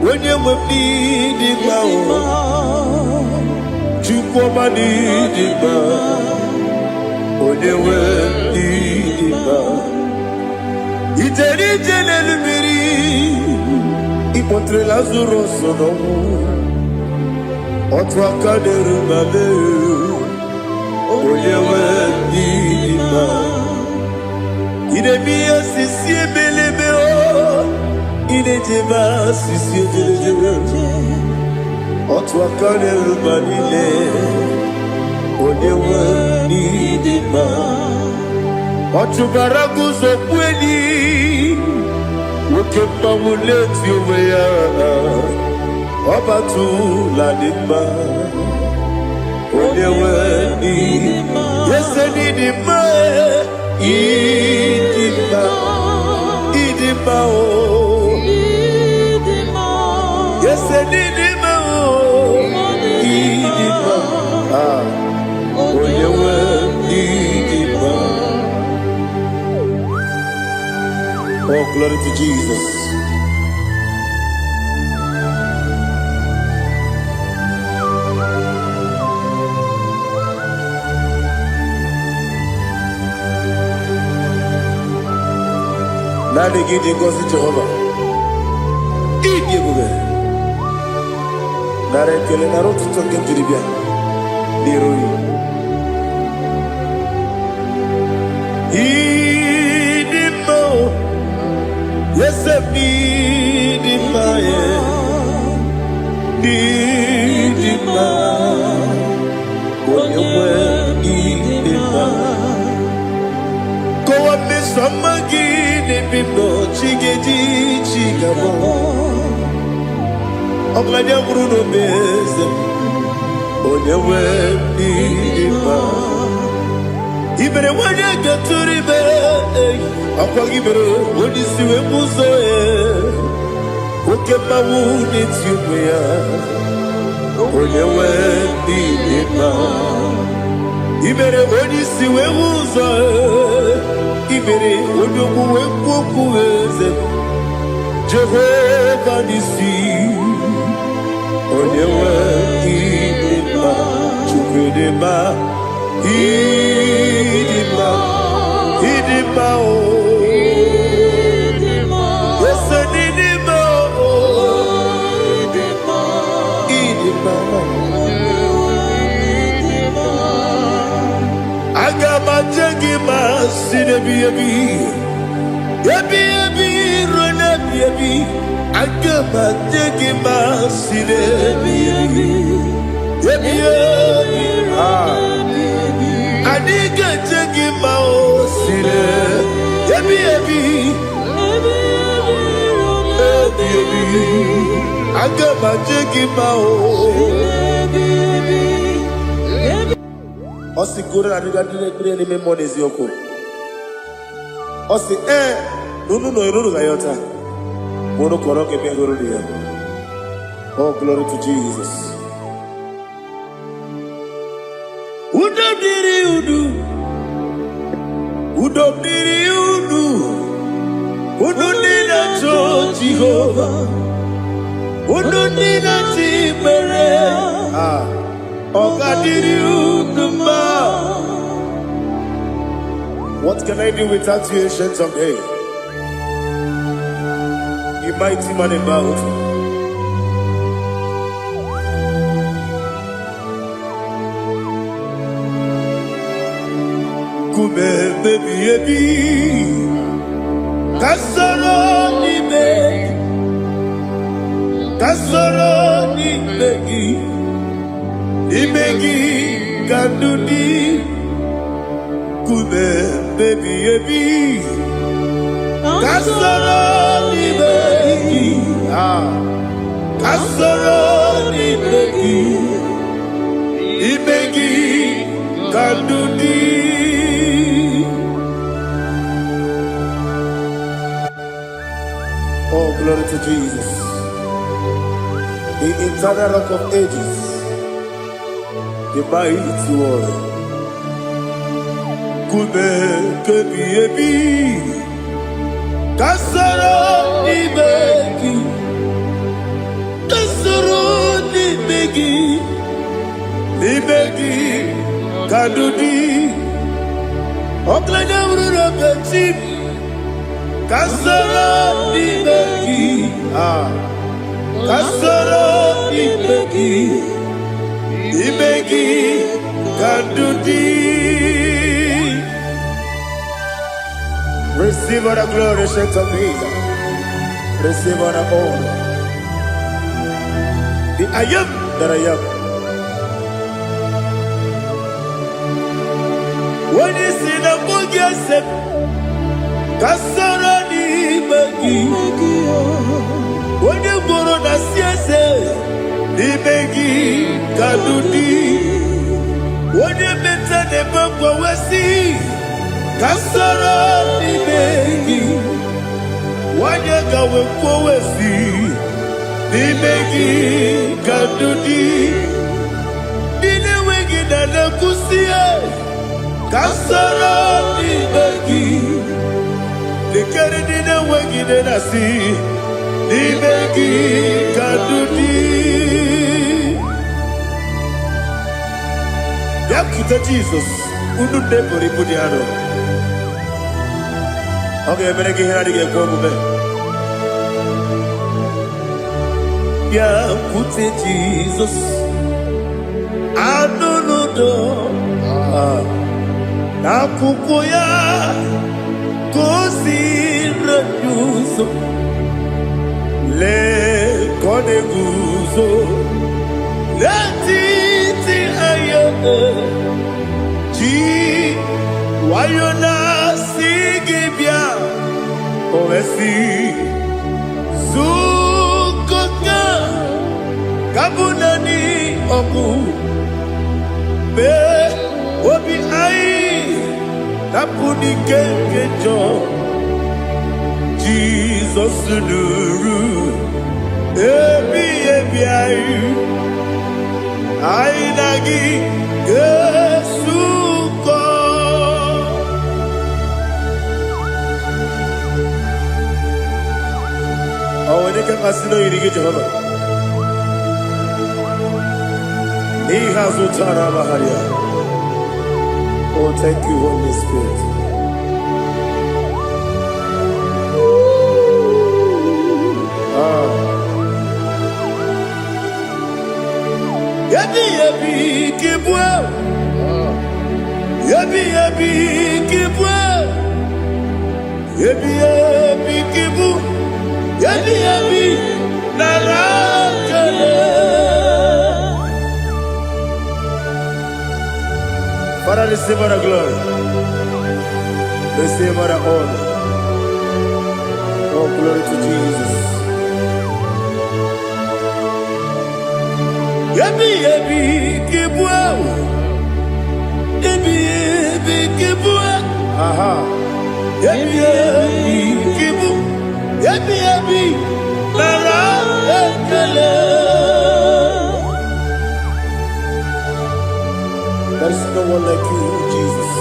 When you need him, you come and need him. When you need him, it's Ipotre Lazaro sono Otwa kaderu mame Oyewe dima Ide miya sisi belebe o Ide jema sisi jele Otwa kaderu manile Oyewe dima Otubaragu zokweni Woke mamuleti uweya Obatu la nima Oyewe nima Yese nima Idima Idima o Yese nima o Idima Oyewe nima. Oh, glory to Jesus. Now they give goes to Jehovah. Eat you go there. Nare kele naro to talk into the bia. Niroi. Idimo. Yes, I need him, need him, when you need him. Go up, Miss Samagin, if you know, Chiggy, Chigamo. Oglania Bruno Bez, when you need him. Even when you get to the bed, I'll give it when you see a muso. Who kept my wound into you? When you went in even when you see a muso, even when you go Jehovah Nissi. When you went in Idima, Idima, oh, yes, Idima, oh, Idima, Agama Jagima, Sinebi, Yabi, Ronabi, Agama Jagima, Sinebi, Yabi, Adiga jagi mao sire, ebi, agama jagi mao. Osi kura adiga dire ni me monezi yoko. Osi nunu no iruru gayota. Mono koroke pe iruru dia. Oh, glory to Jesus. Udonina to Jehovah, Udonina Tibere, Ogadiri Uduma. What can I do without you, ancient of days? You mighty man in battle. Kume baby, Kasoro ni begi kandudi kume baby ebi. Kasoro ni begi kandudi. Oh, glory to Jesus, the eternal rock of ages, the mighty one. Kume kebi ebi, kasoro ni begi kadudi, oklanya urura bechim. Kasoro ni begi, kasoro ni begi kadudi. Receive all the glory, strength of me. Receive all the honor. The I am that I am. When you see the book, you say, Kasoro ni begi. When you go to the siese, ni begi kadudi. When you better the book, we see. Kasoro ni begi, wanyaka wekowesi, ni begi kadudi, dine wegi dana kusiye. Kasoro ni begi, dikere dine wegi dana si, ni begi kadudi. Yakuta Jesus, unu debori budiano. Okay, I'm going to get go move. Yeah, put it Jesus. I don't know. Nakukoya kosi reduso le kone guzo le titi ayane ji wayona sigibia oesi sukoka kabunani oku be obi ai napuni kekejo Jesus nuru ebi ai nagi Yesuko. Oh, when you can masino irige Jehovah. Ni hazutara baharia. Oh, thank you, Holy Spirit. Yabi kibwa. Yabi kibwa. Yabi kibu. Yabi narakale. Father, receive our glory. Receive our honor. Oh, glory to Jesus. Yabi kibwa. Yabi kibwa. Aha. Yabi kibu. Yabi narakale. There is no one like you, Jesus.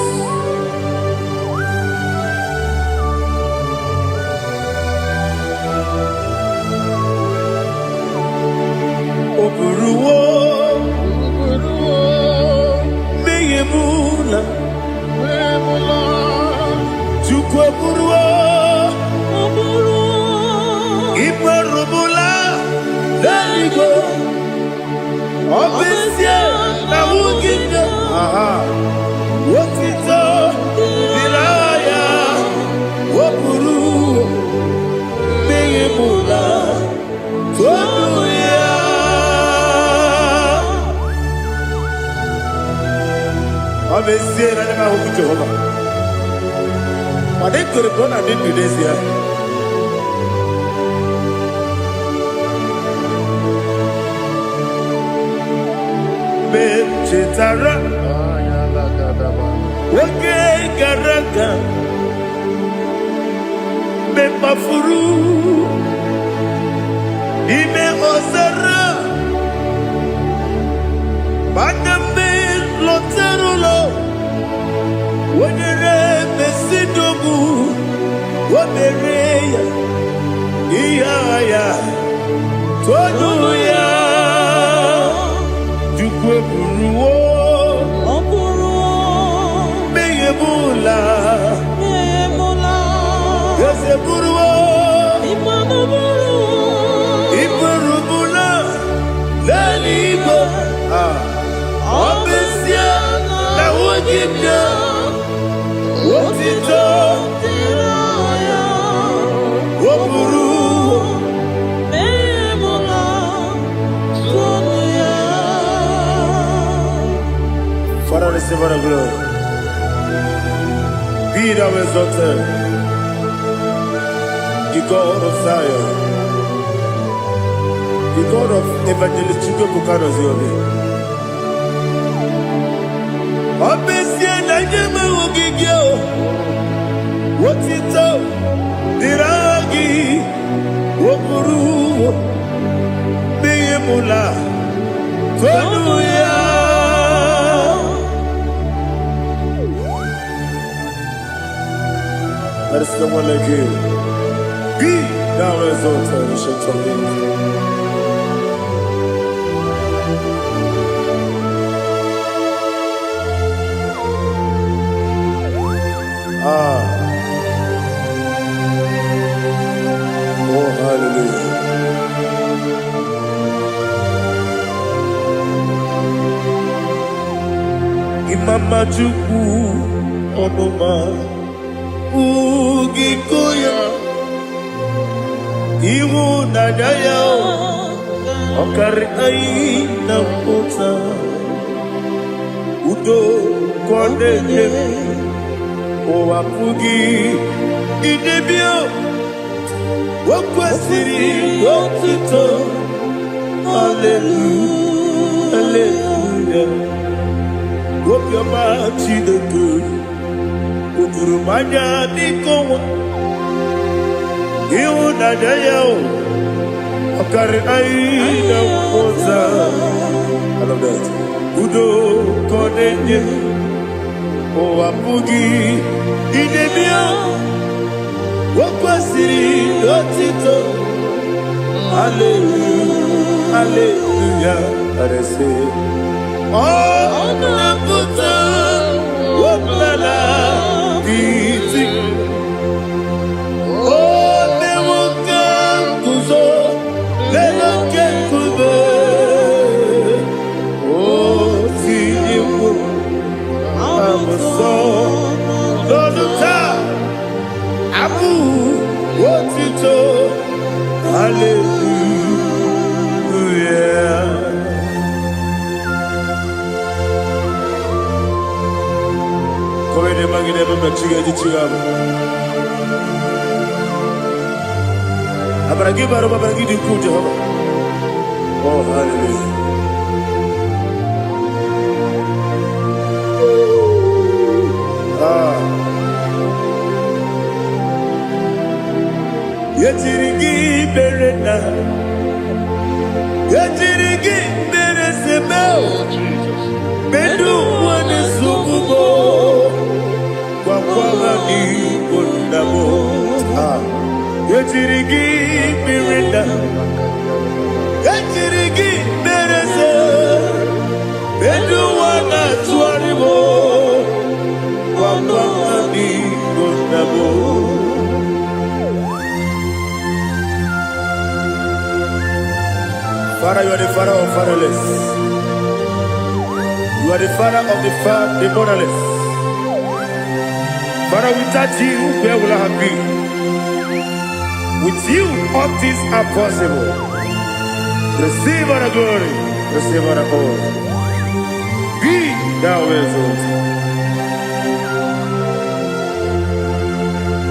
Oburuwo, meyemula, chukwu oburuwo, imarubula, leligo, obesie na wugide. Aha. Wotito, diraya, wopuru. Obesie na nema hu Jehovah. Made kore bona de Indonesia. Me chetara. Wage garaka. Me mafuru. Ime osara. Baname loterulo. Wenere mesidogu. Wabereya. Iyaya. Toduya. Jukwe buruwo. Meyebula. Yose buruwo. Iburubula. Leligo. Obesia. Na wajibya. Wotito. Woburu. Father, receive our glory. Be thou exalted, the God of Zion, the God of Evangelist Chukwu Bukano Ziobi. Obesie na nyeme ogigio, wotito, diragi, woburu, beyemula, tonuya. There is no one like you. Be thou exalted, ancient of days. Oh, hallelujah. Imama Chukwu Onoma Ugikoya Iwu Nadaya Okari Aina Kota Udo Kondene Owapugi Idebio Wakwasiri Wakito Hallelujah Hallelujah Wopioma Chideku Ukurumanya Nikowa Iwu Nadaya Okari Aina Kota I love that Udo Kondene Owapugi Idebio Wakwasiri Otito Hallelujah Hallelujah I say Oh Naputa Waplala Iti Oh Newoka Kuzo Leloke Kube Oh Tiyimu Amoso Loduta Abu Wotito Hallelujah Kowe magine baba chiga chiga Abaragi baro babaragi di ku Jehovah Oh hallelujah Yetirigi berena Yetirigi beresebeo Bedu wane sububo Kwa ni kundabo Yetirigi berena Yetirigi berese Bedu wana tuaribo Kwa ni kundabo Father, you are the father of fatherless. You are the father of the motherless. Father, without you, where will I have been? With you, all things are possible. Receive our glory, receive our honor. Be thou exalted.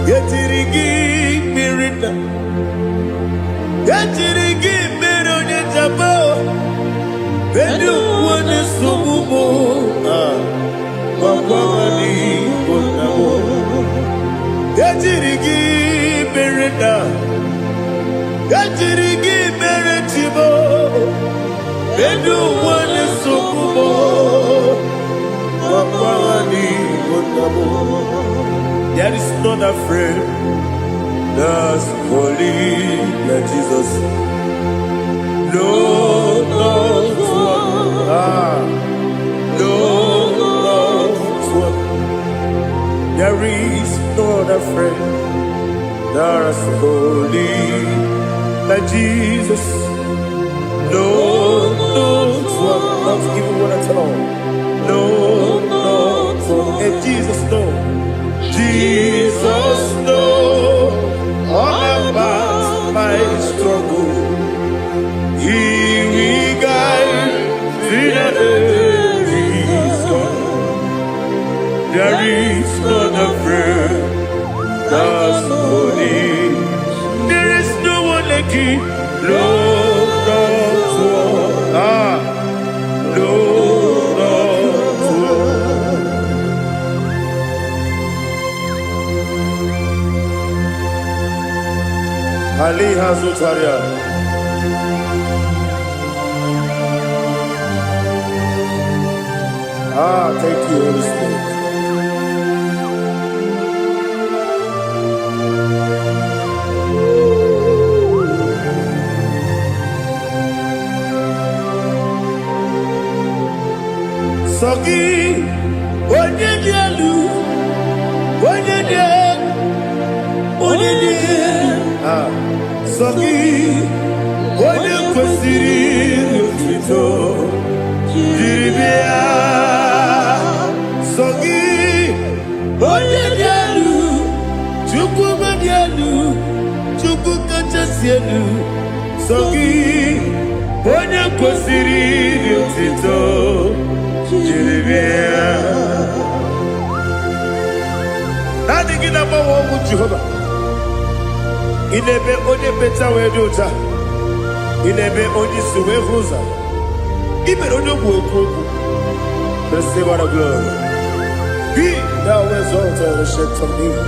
Yetirigi mirina. Yetirigi mironye jabo. Bedu wane sumumo. Mawani bonamo. Yetirigi mirina. Yetirigi miretibo. Bedu wane sumumo. Mawani bonamo. There is none afraid that's holy like Jesus. No, no, no, no. There is none afraid that's holy like Jesus. No, no, not even one at all. No, no, and Jesus, no. Jesus knows all about my struggle. He will guide me that He's gone. There is none afraid that's holy. There is no one like Him. Lord, Ali Hazutaria. Thank you, Holy Spirit. Sogi, Onyedialu, Sogi, Onye kwesịrị otuto jiri bịa. Sogi, Onye dị elu, Chukwu dị elu, Chukwu kachasị elu. Sogi, Onye kwesịrị otuto jiri bịa. Na-adịghị na-agbanwe ọgwụ Jehova. Inebe onye beta wee dị ụta. Inebe onye isi wee hụ ụzọ. Ibere onye ogwu ekwu okwu. Receive our glory. Be thou exalted, ancient of days.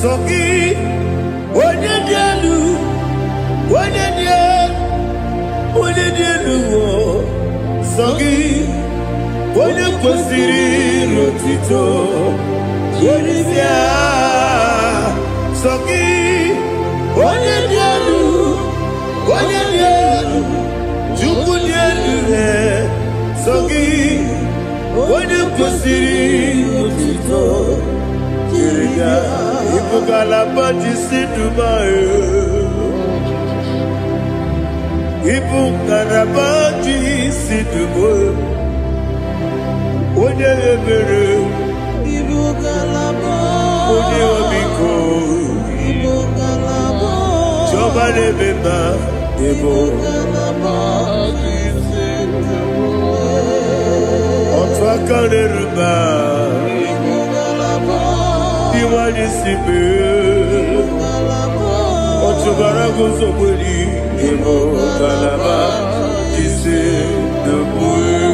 Sogi, onye dị elu, onye dị elu, Sogi, onye kwesịrị otuto jiri bịa. Sogi, onye dị elu, Chukwu dị elu. Sogi, onye kwesịrị otuto jiri bịa. Ibu ngalaba jisi Dubai. Ibu ngalaba jisi Dubai. Onye ebere, Ibu ngalaba. Onye omiko, Ibu ngalaba. Jọba n'ebeba, Ibu ngalaba jisi Dubai. Otu aka n'eruba, Ibu ngalaba. Iwani sibe, Ibu ngalaba. Otu bara guzo mweli, Ibu ngalaba jisi Dubai.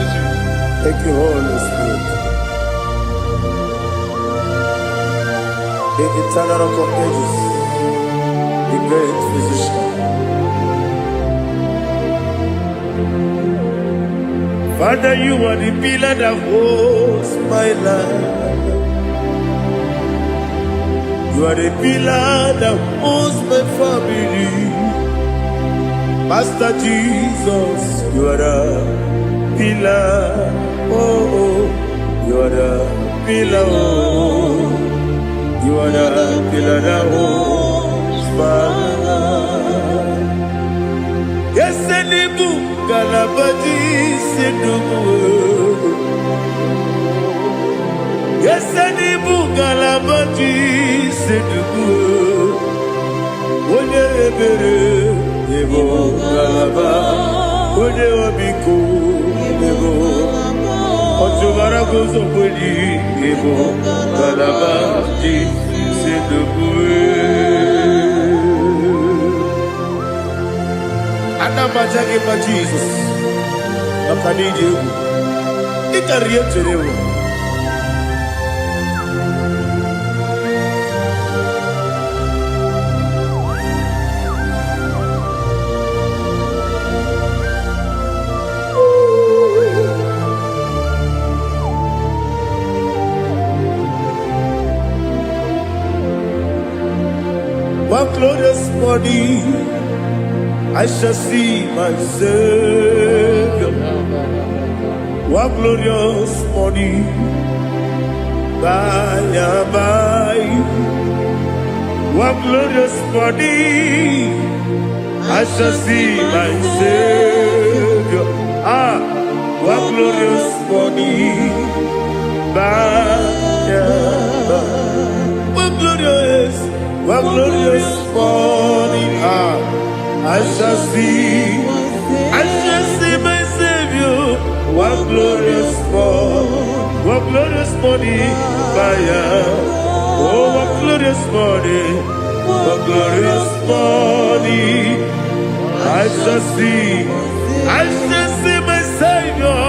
Thank you, Holy Spirit. The eternal rock of ages, the great physician. Father, you are the pillar that holds my life. You are the pillar that holds my family. Master Jesus, you are the pillar. Oh, you are the pillar. Oh, you are the pillar that holds my life. Yesenibu galabadi sidubu. Yesenibu galabadi sidubu. Onye ebere ebo galaba. Onye obiku ebo. Otubara gozo bodi ebo galabadi sidubu. Anamajage ma Jesus. Akaniji. Ikariye cherewo. One glorious body, I shall see my Savior. One glorious morning, by and by. One glorious morning, I shall see my Savior. One glorious morning, by and by. One glorious morning, I shall see my Savior. One glorious morning, oh, one glorious morning, I shall see my Savior.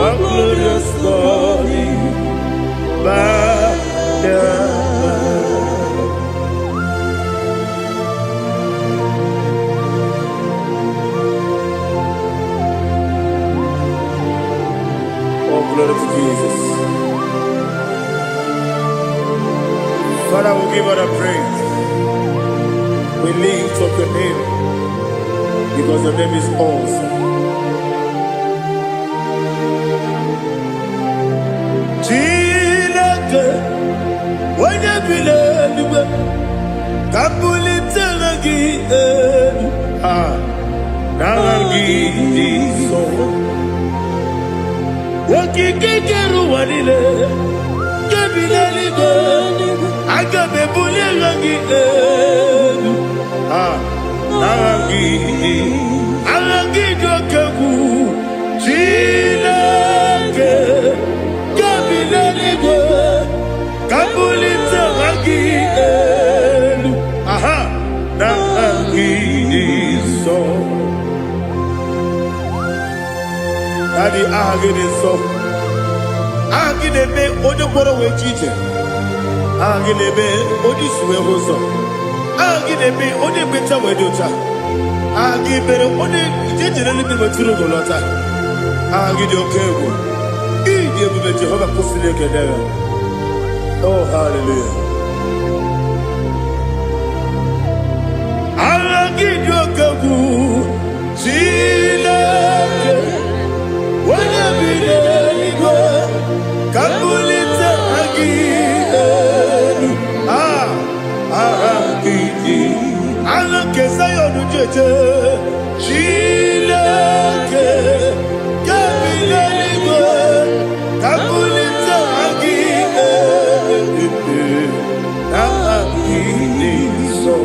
One glorious morning, glory to Jesus. Father, we give all the praise. We lift up your name because your name is awesome. Chilake, when you believe, Kapulitelagi, Nagi, so. Wakikeru wanile, kebilaligo, agabe bulilangi alangi jokeku, chilake, kebilaligo, kabulita langi nangi so. Daddy, agide so. Agide be ojo poro we chiche. Agide be oji suwe hoso. Agide be oji beta we dota. Agide be oji jejere libi beturu golota. Agide okewo. Ije bube Jehovah kusile kedera. Oh, hallelujah. Agide okewo. Chilake. Wanya bilego, kabulita agidelu, agidi, alake sayonu jeje, chilake, kabilego, kabulita agidelu, agidi so.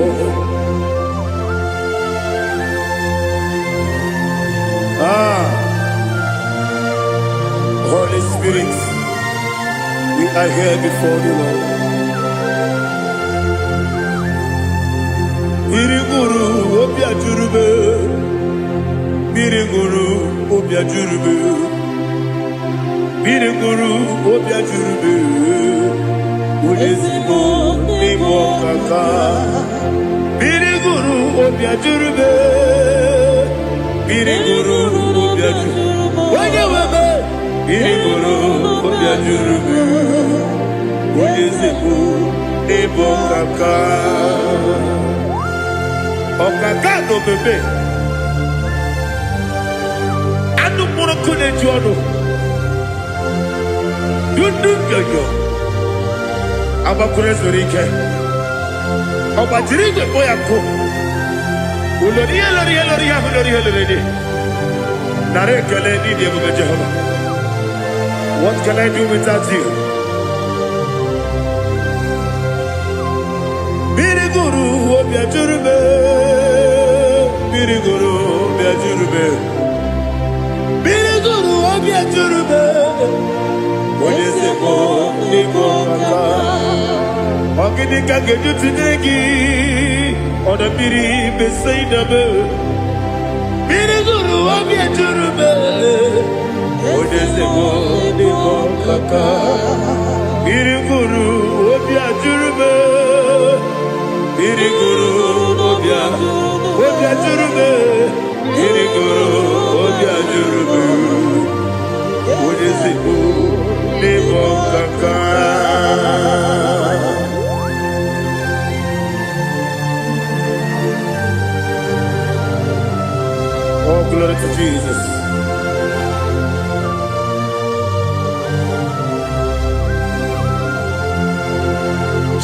Holy Spirit, we are here before you, Lord. Biriguru obia jurube, biriguru obia jurube, biriguru obia jurube, ulezimo nimo kaka, biriguru obia jurube, biriguru obia jurube. Biriguru obia jurube, ulezimo nimo kaka. Okaka no bebe. Anu moro kone jono. Yundu yoyo. Abakure zorike. Obajiri de boya ko. What can I do without you? Biriguru obiajurube, biriguru obiajurube, biriguru obiajurube. Ojeseko niko kaka, ogini kageju tinegi, ona biri besaidabe. Biriguru obiajurube, ojeseko niko kaka, biriguru obiajurube. Biriguru obiajurube, biriguru obiajurube. Ojeseko niko kaka. Oh, glory to Jesus.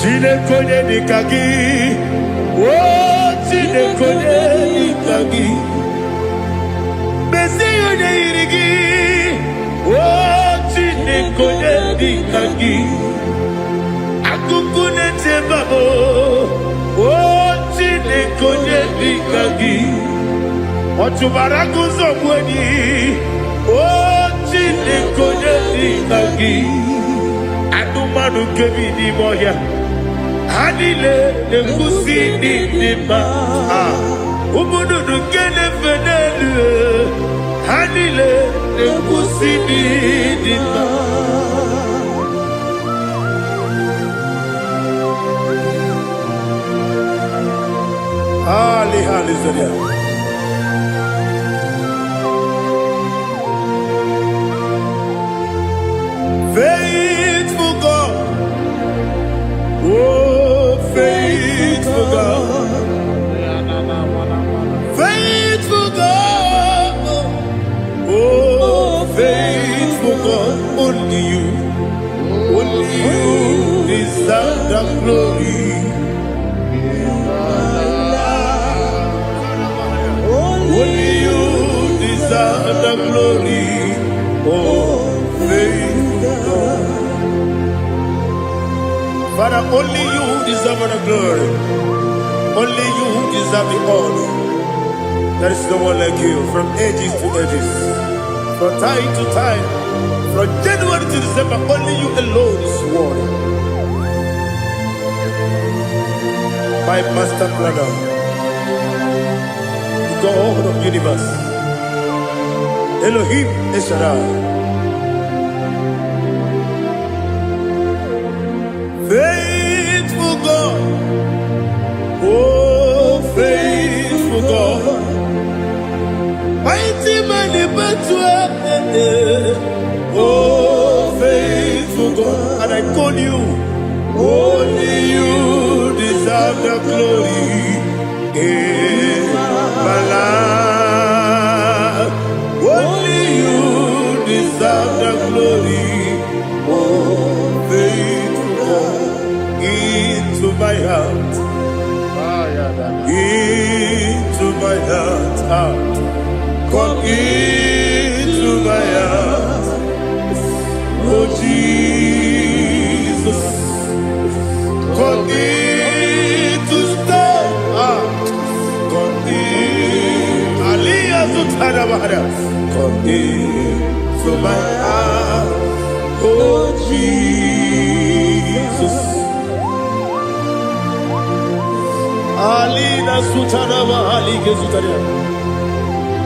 Chinekonye nikagi, oh chinekonye nikagi. Mesiyone irigi, oh chinekonye nikagi. Akukune tebabo, oh chinekonye nikagi. Otubaraguzo kweni, oh chinekonye nikagi. Adumanu kebini moya. Hanile ne kusini nima, umudu kene fenelu. Hanile ne kusini nima. Hallelujah. Faithful God, oh faithful God, faithful God, oh faithful God, only you deserve the glory. Only you deserve the glory, oh faithful God. Father, only you deserve the glory. Only you deserve the honor. There is no one like you from ages to ages, from time to time, from January to December. Only you alone is worthy. My master planner, the God of the universe, Elohim Eshadai. Faithful God, oh faithful God, mighty man in battle, oh faithful God, and I call you, only you deserve the glory in my life, only you deserve the glory, oh faithful God. Into my heart, into my heart, come into my heart, oh Jesus, come in to stay, come in, Aliyah to Tanabara, come into my heart, oh Jesus. Alina Sutanaba Ali Gezutaria.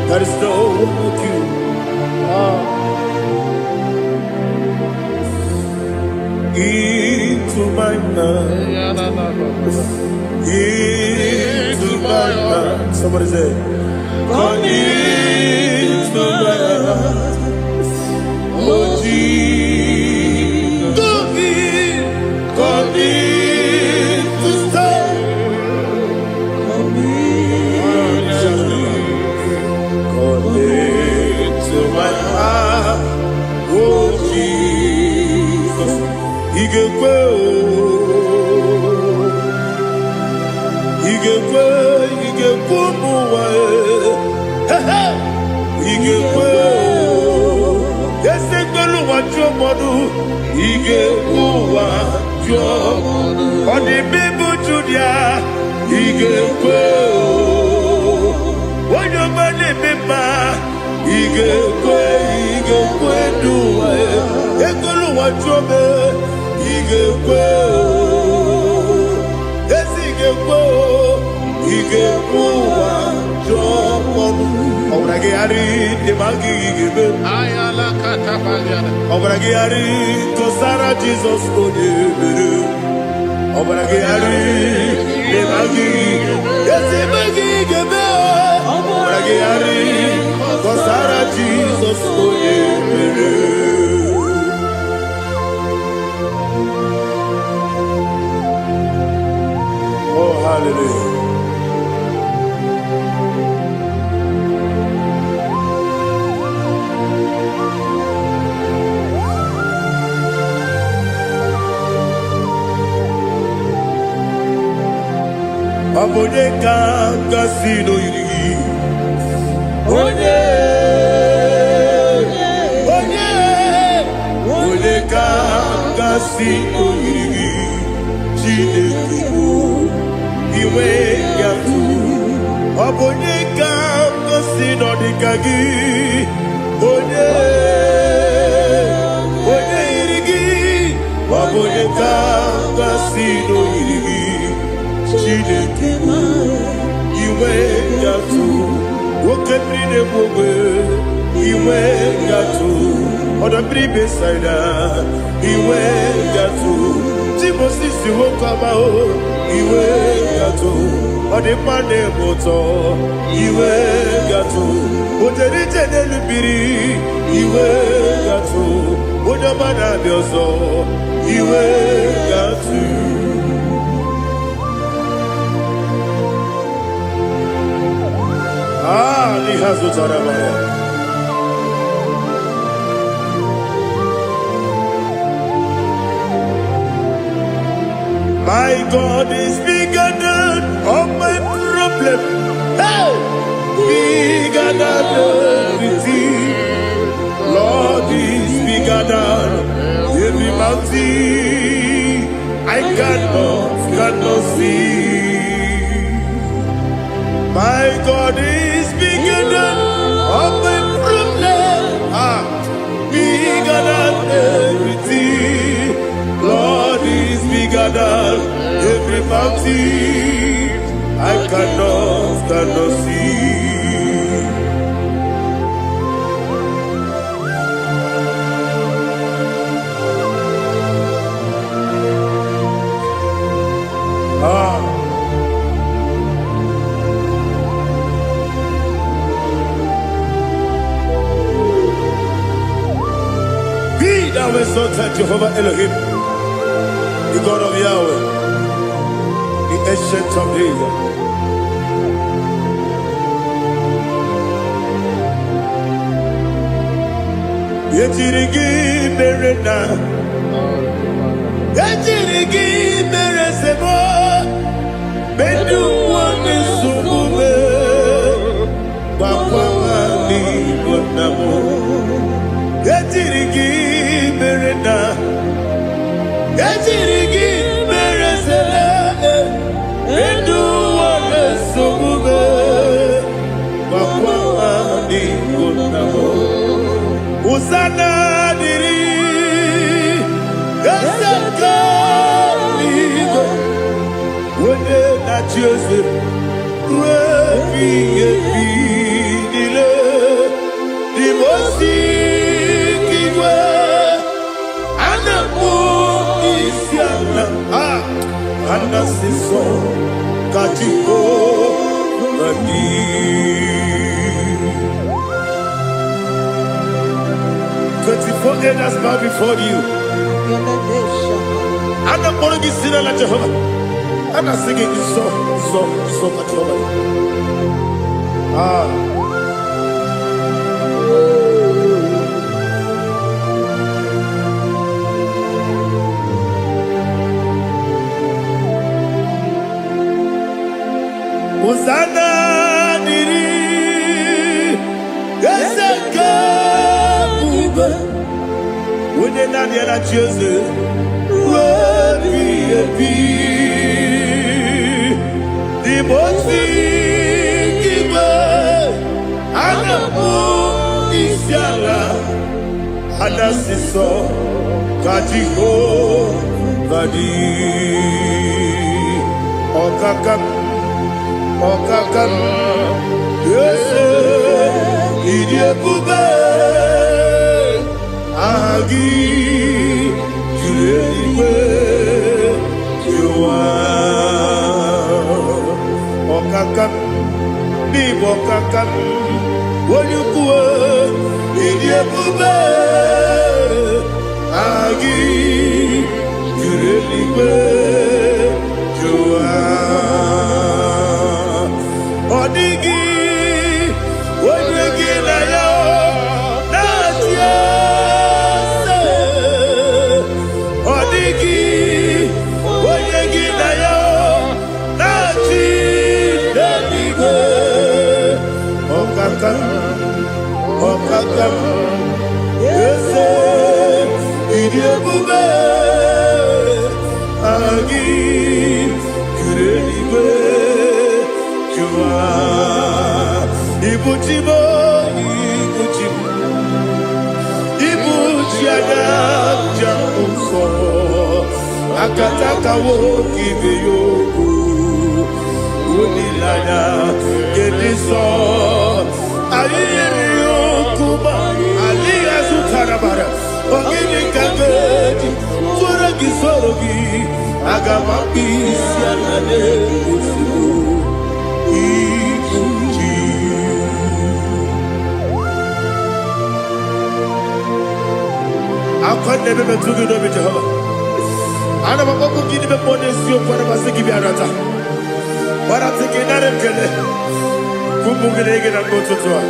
There is no one like you. Into my heart. Into my heart. Somebody say, come into my heart. Oh Jesus. Come in to stay. To my heart, oh Jesus, He gave way, Jomodu, Ige Kuwa, Jomodu, on the Bibu Judia, Ige Kuwa, when your money Bimba, Ige Kuwa, Dua, Ekulu Wajome, Ige Kuwa, yes, Ige Kuwa, Jomodu. Obragiari de Magibe, Ayala Katapaliana. Obragiari to Sarah Jesus Ode, Obragiari de Magibe, yes, Magibe, Obragiari to Sarah Jesus Ode. Oh, hallelujah. Abone kasino yiri, onye kasino yiri, Chineke iwe yatu. Abone kasino dikagi, onye yiri, abone kasino yiri. Chineke iwe yatu, okepri ne mwe iwe yatu, odabri besaida iwe yatu, timosisi wokama o iwe yatu, odepane moto iwe yatu, oderije nelubiri iwe yatu, odabana biozo iwe yatu. Lihazu Tarabaya. My God is bigger than all my problem. Hey! Bigger than everything. Lord is bigger than every mountain I cannot see. My God is bigger than all my problem. Bigger than everything. Lord is bigger than every mountain I cannot see. Thou exalted Jehovah Elohim, the God of Yahweh, the ancient of days. Yechirigi Berena, Yechirigi Beresebo, Bedu one Sumube, Papa Mani Bonamo, Yechirigi. Yachirigi Beresele, Edu Wale Sumube, Papa Di Gunamo, Usana Diri, Yasaka Ligo, Wode Nachose, Revi Dile, Dimosi. Anasiso Katiko Mani 24 elders bow before you. And I'm going to sing like Jehovah. And I'm singing this song like Jehovah. Hosanna diri Yesaka Uba onye naanị ya na chi eze ebi ebi n'ime ozi igwe ana m isi ala anasịsọ ka Jehova dị ọkaka m eze ịdị ebube aha gị juru eluigwe dị ụwa ọkaka m n'ịbụ ọkaka m onye ukwu ịdị ebube aha gị juru eluigwe dị ụwa ọ dịghị onye gị na ya na-achị eze ọ dịghị onye gị na ya na-achị n'eluigwe ọkaka eze ịdị ebube aha gị juru eluigwe jụwa ibuchi anya ja ụzọ akatakawo ibe ya okwu olileanya gedi nsọ anyị nyere ya okwu ma alighị azụtara bara ogidi ka ga-eji tụrụ gị soro gị aga m akpụ isi ala na-egosi akwande bebe tugi nobi Jehova ana maboku gidi be mone sio kwa nabasi gibi arata barati kinare kele kumbugirege na kototwa.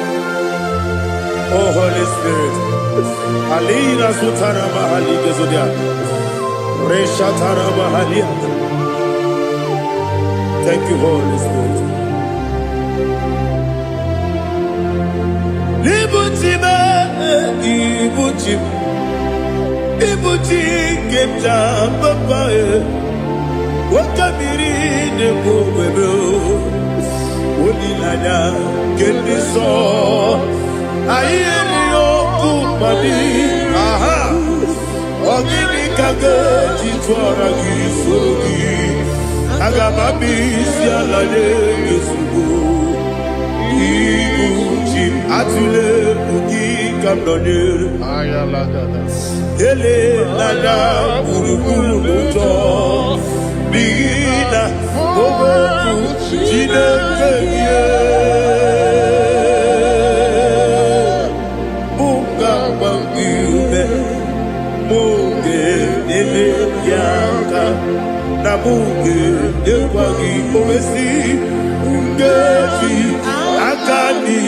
Oh Holy Spirit alina sutara mahali gezodia resha tara mahali. Thank you Holy Spirit. Ibuchi kemja papa wakamiri ne bobebe olilanya kendiso ayeni okumadi aha ogini kagaji twara gisogi agamabisi alale yesugo ibuchi atule buki kamdonir ayalagada ele lada buruburu muto bina ogoku jinekeye munga bangiume munge ele yaka na munge ekwagi omesi ngefi akani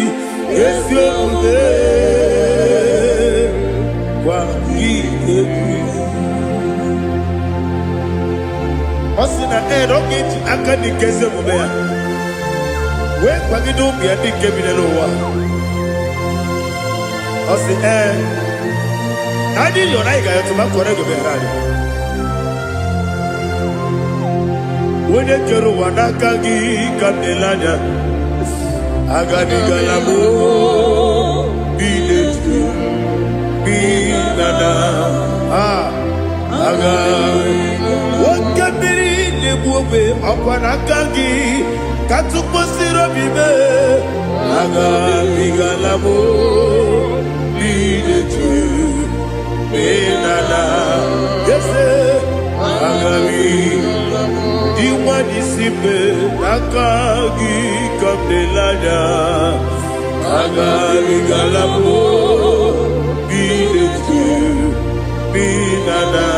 esiode Osina rocket akani keze mubea we kwagido bia di kebile wa osi adi yo na iga yo tuma kore go berani wone kero wanaka gi kandelanya agadi galamo biletu binada aga wakabiri nebuobe akwanakagi katuposiro bibe aga bigalamo biletu binada yese aga diwani sibe nakagi kabdelanya aga bigalamo biletu binada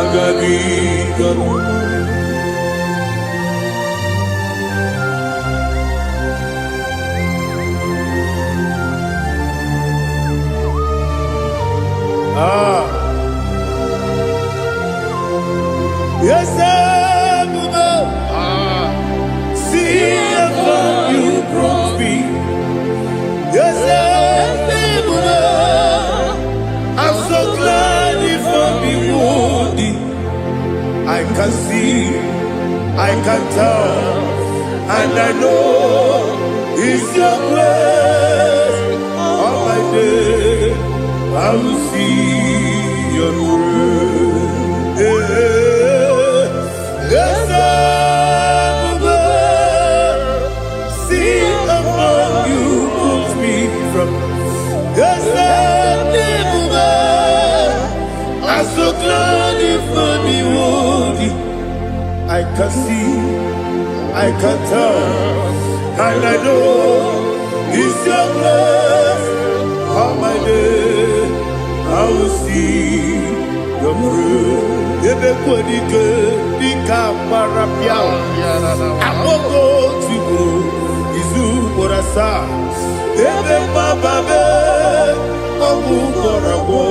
agabi garu yes see how you brought me yes I can tell, and I know it's your grace. All my day, I will see your grace. Yes, see among you moves me from. Yes, I'm so glad for me, Woody. I can see, I can tell, and I know it's your grace. All my day, I will see your grace. Everybody good, Nika Marapia. I will go to you, Izu Borasa. Everybody, Abu Borabo,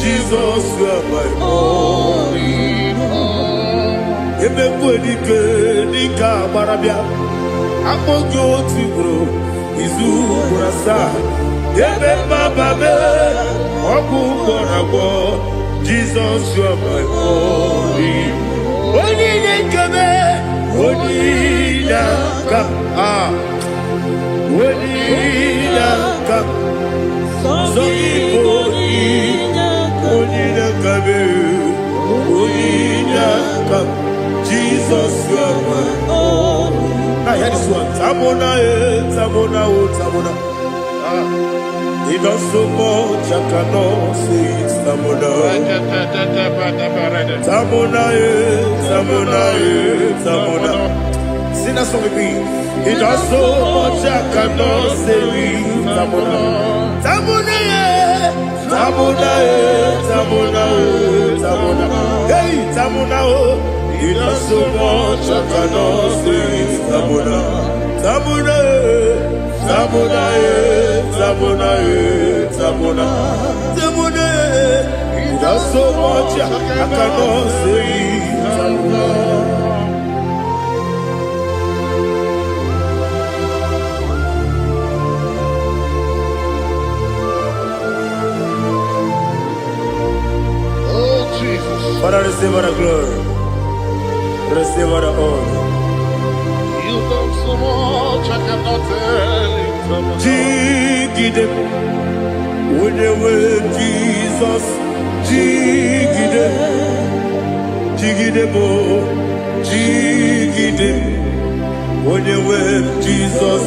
Jesus, you are my only home. Everybody good, Nika Marapia. I will go to you, Izu Borasa. Everybody, Abu Borabo. Jesus, you are my only. Only come, only come, only come. So only come. Jesus, you are my only. I hear this one. Tamona. He does so much, I cannot say it's Tamona. Tamona. Sing that song with me. He does so much, I cannot say it's Tamona. Tamona. Hey, Tamona. He does so much, I cannot say it's Tamona. Tamona. He does so much, I cannot say Tamona. Oh, Jesus. Father, receive all the glory. Receive all the honor. You done so much, I cannot tell it. Jigide, when you were Jesus, Jigide, bo, Jigide, when you were Jesus,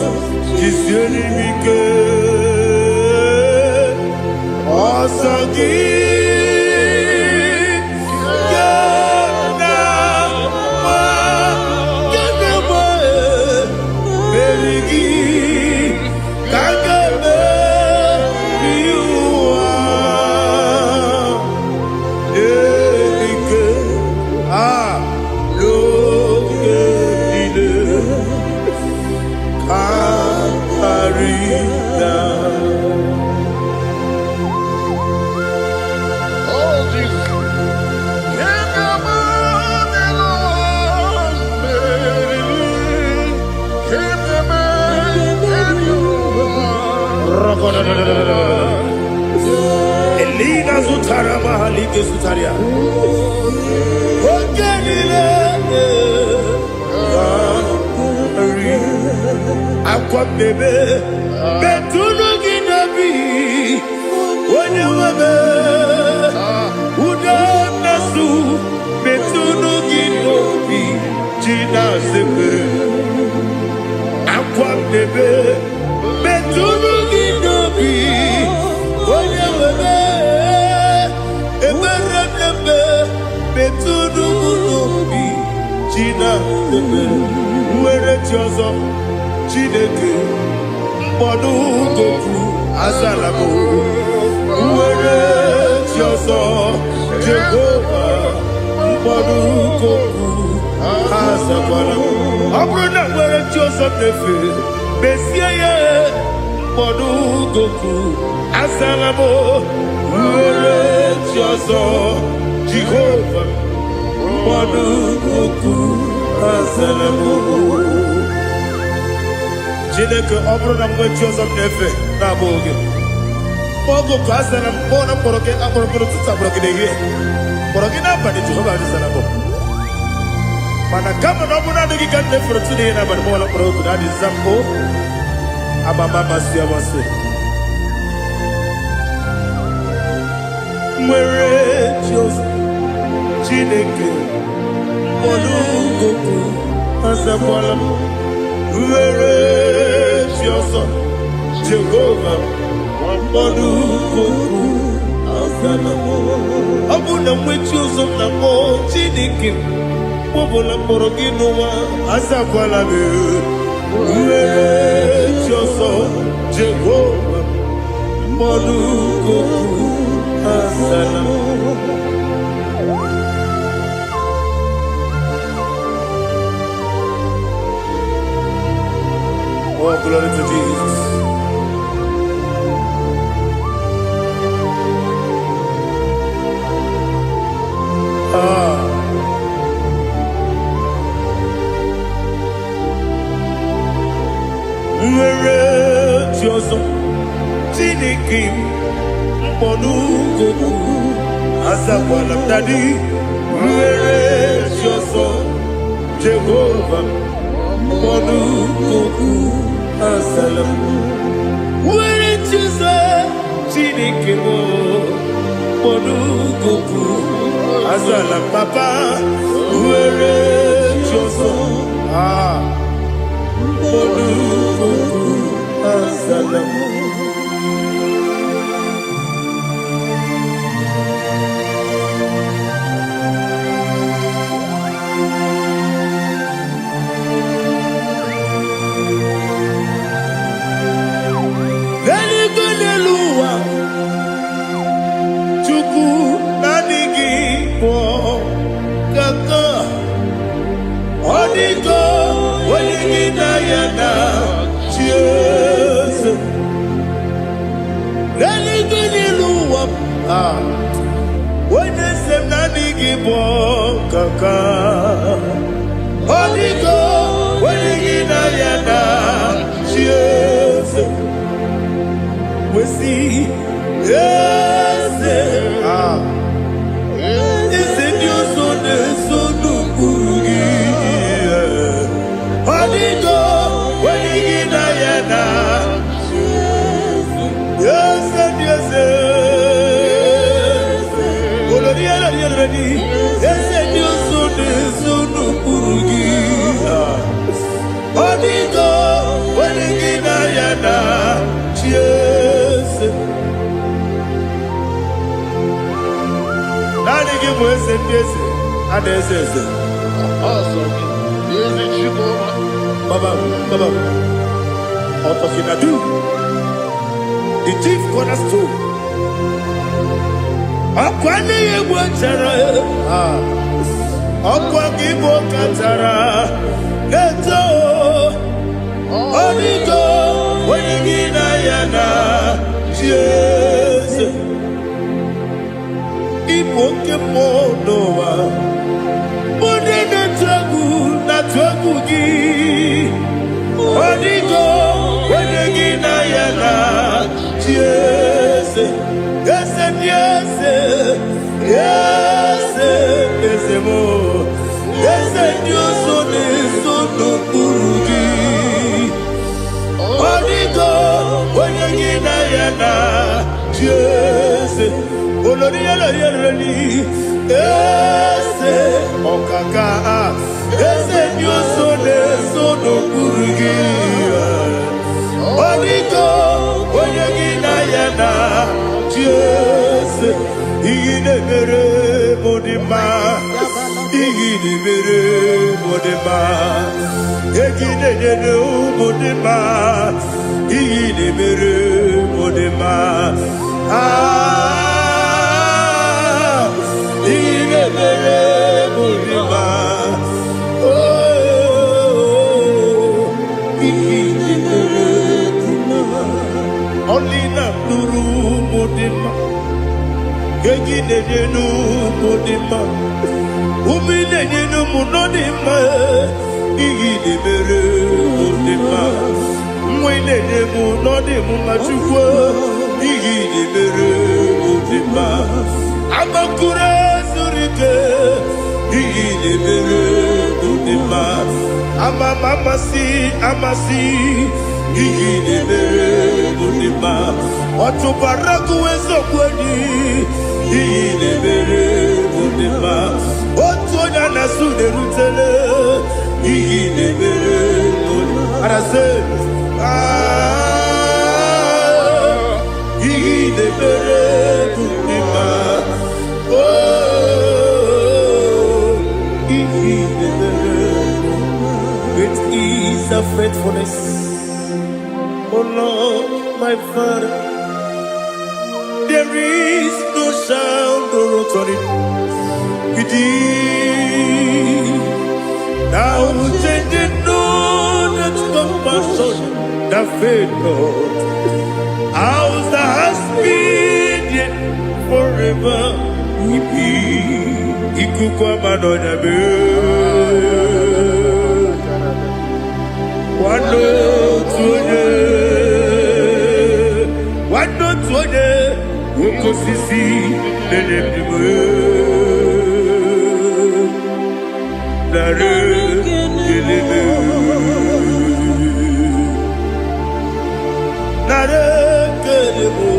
Jisyenimike, Asagi. Elina Zutara Mahalike Zutaria. Aqua bebe, Betuno Ginabi, when you were Udanasu, Betuno Ginobi, Gina Zebe, Aqua bebe, Betuno Ginobi, when you were Betuno Ginobi, Gina Zebe. Where Jozo, Chineke, Modu Goku, Azalamo. Where Jozo, Jehovah, Modu Goku, Azalamo. Abrona where Jozo Nefe, Messiah, Modu Goku, Azalamo. Where Jozo, Jehovah, Modu Goku. Jineke obro mwe Joseph nefe na boge. Mogo kasana mbona poroke aporo tuta poroke dege. Poroke na bani Jehovah di sana bo. Mana kama na muna nigi kande frutini na banmola proto na dizampo amama siya wase. Mwere Jose Chineke Molugoku Asakwala Mwere Jose Jehovah Molugoku Asalamo Abuna mwechuzo mnamo Chineke Mwobola mboroginowa Asakwala Mwere Jose Jehovah Molugoku Oh, glory to Jesus. Where Jose Chineke Molugoku Asakwala Daddy Where Jose Jehovah Molugoku Asalam Where Jose Chineke Molugoku Asalam Papa Where Jose Molugoku Asalam The chief cornerstone. Akwani yebo chara. Akwani yebo chara. Leto. Onigo. Wenigina yana. Jesus. Ibo kemo noa. Mone na tragu gi. Onigo. Wenigina yana. Yes, yes, yes, yes, yes, more. Yes, Dios son no purugi. Onigo, Wanyagina yana. Yes, Oloria la yerani. Yes, Okaka. Yes, Dios son no purugi. Onigo. Jesus, Igine mere modima, Igine mere modima, Igine jene modima, Igine mere modima, Igine mere modima, Igine mere modima. Only na nuru modima, Gegi nenu modima, Umi nenu munodima, Igi de mere modima, Mwe nenu munodimu machukwa, Igi de mere modima, Amakure surike, Igi de mere modima. amasi, iyi nebere bunima. Otubaraku ezokweni, iyi nebere bunima. Otonya nasu derutele, iyi nebere bunima. And I say, iyi nebere bunima. Great is thy faithfulness, O Lord, my Father. There is no sound or authority with thee. Thou changest not compassion, the faith, Lord. Ours thou hast been yet forever. Ikukwa manonya be. Wano tuone, uko sisi nenebime. Nare kelebe, nare kelebo,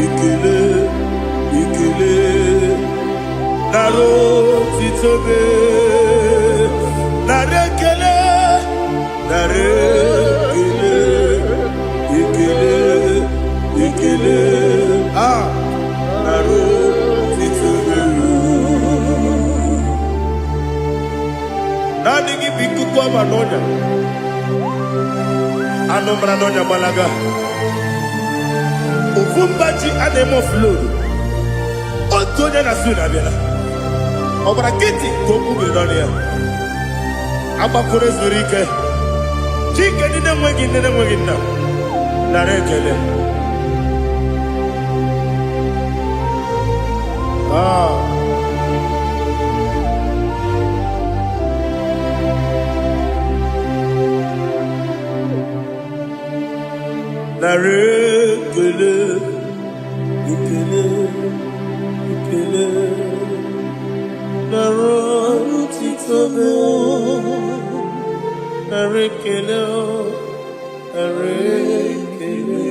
ikele, naro titobe, nare kele. Nani gibiku kwa manonya, anomra nonya balaga. Ufumbaji anemo flow. Otonya na suna bela. Obra kiti koku bedonia. Abakure zurike. Chike nine mwegina. Narekele. Narekele. Ikele. Narotitobe. Narekele. Narekele.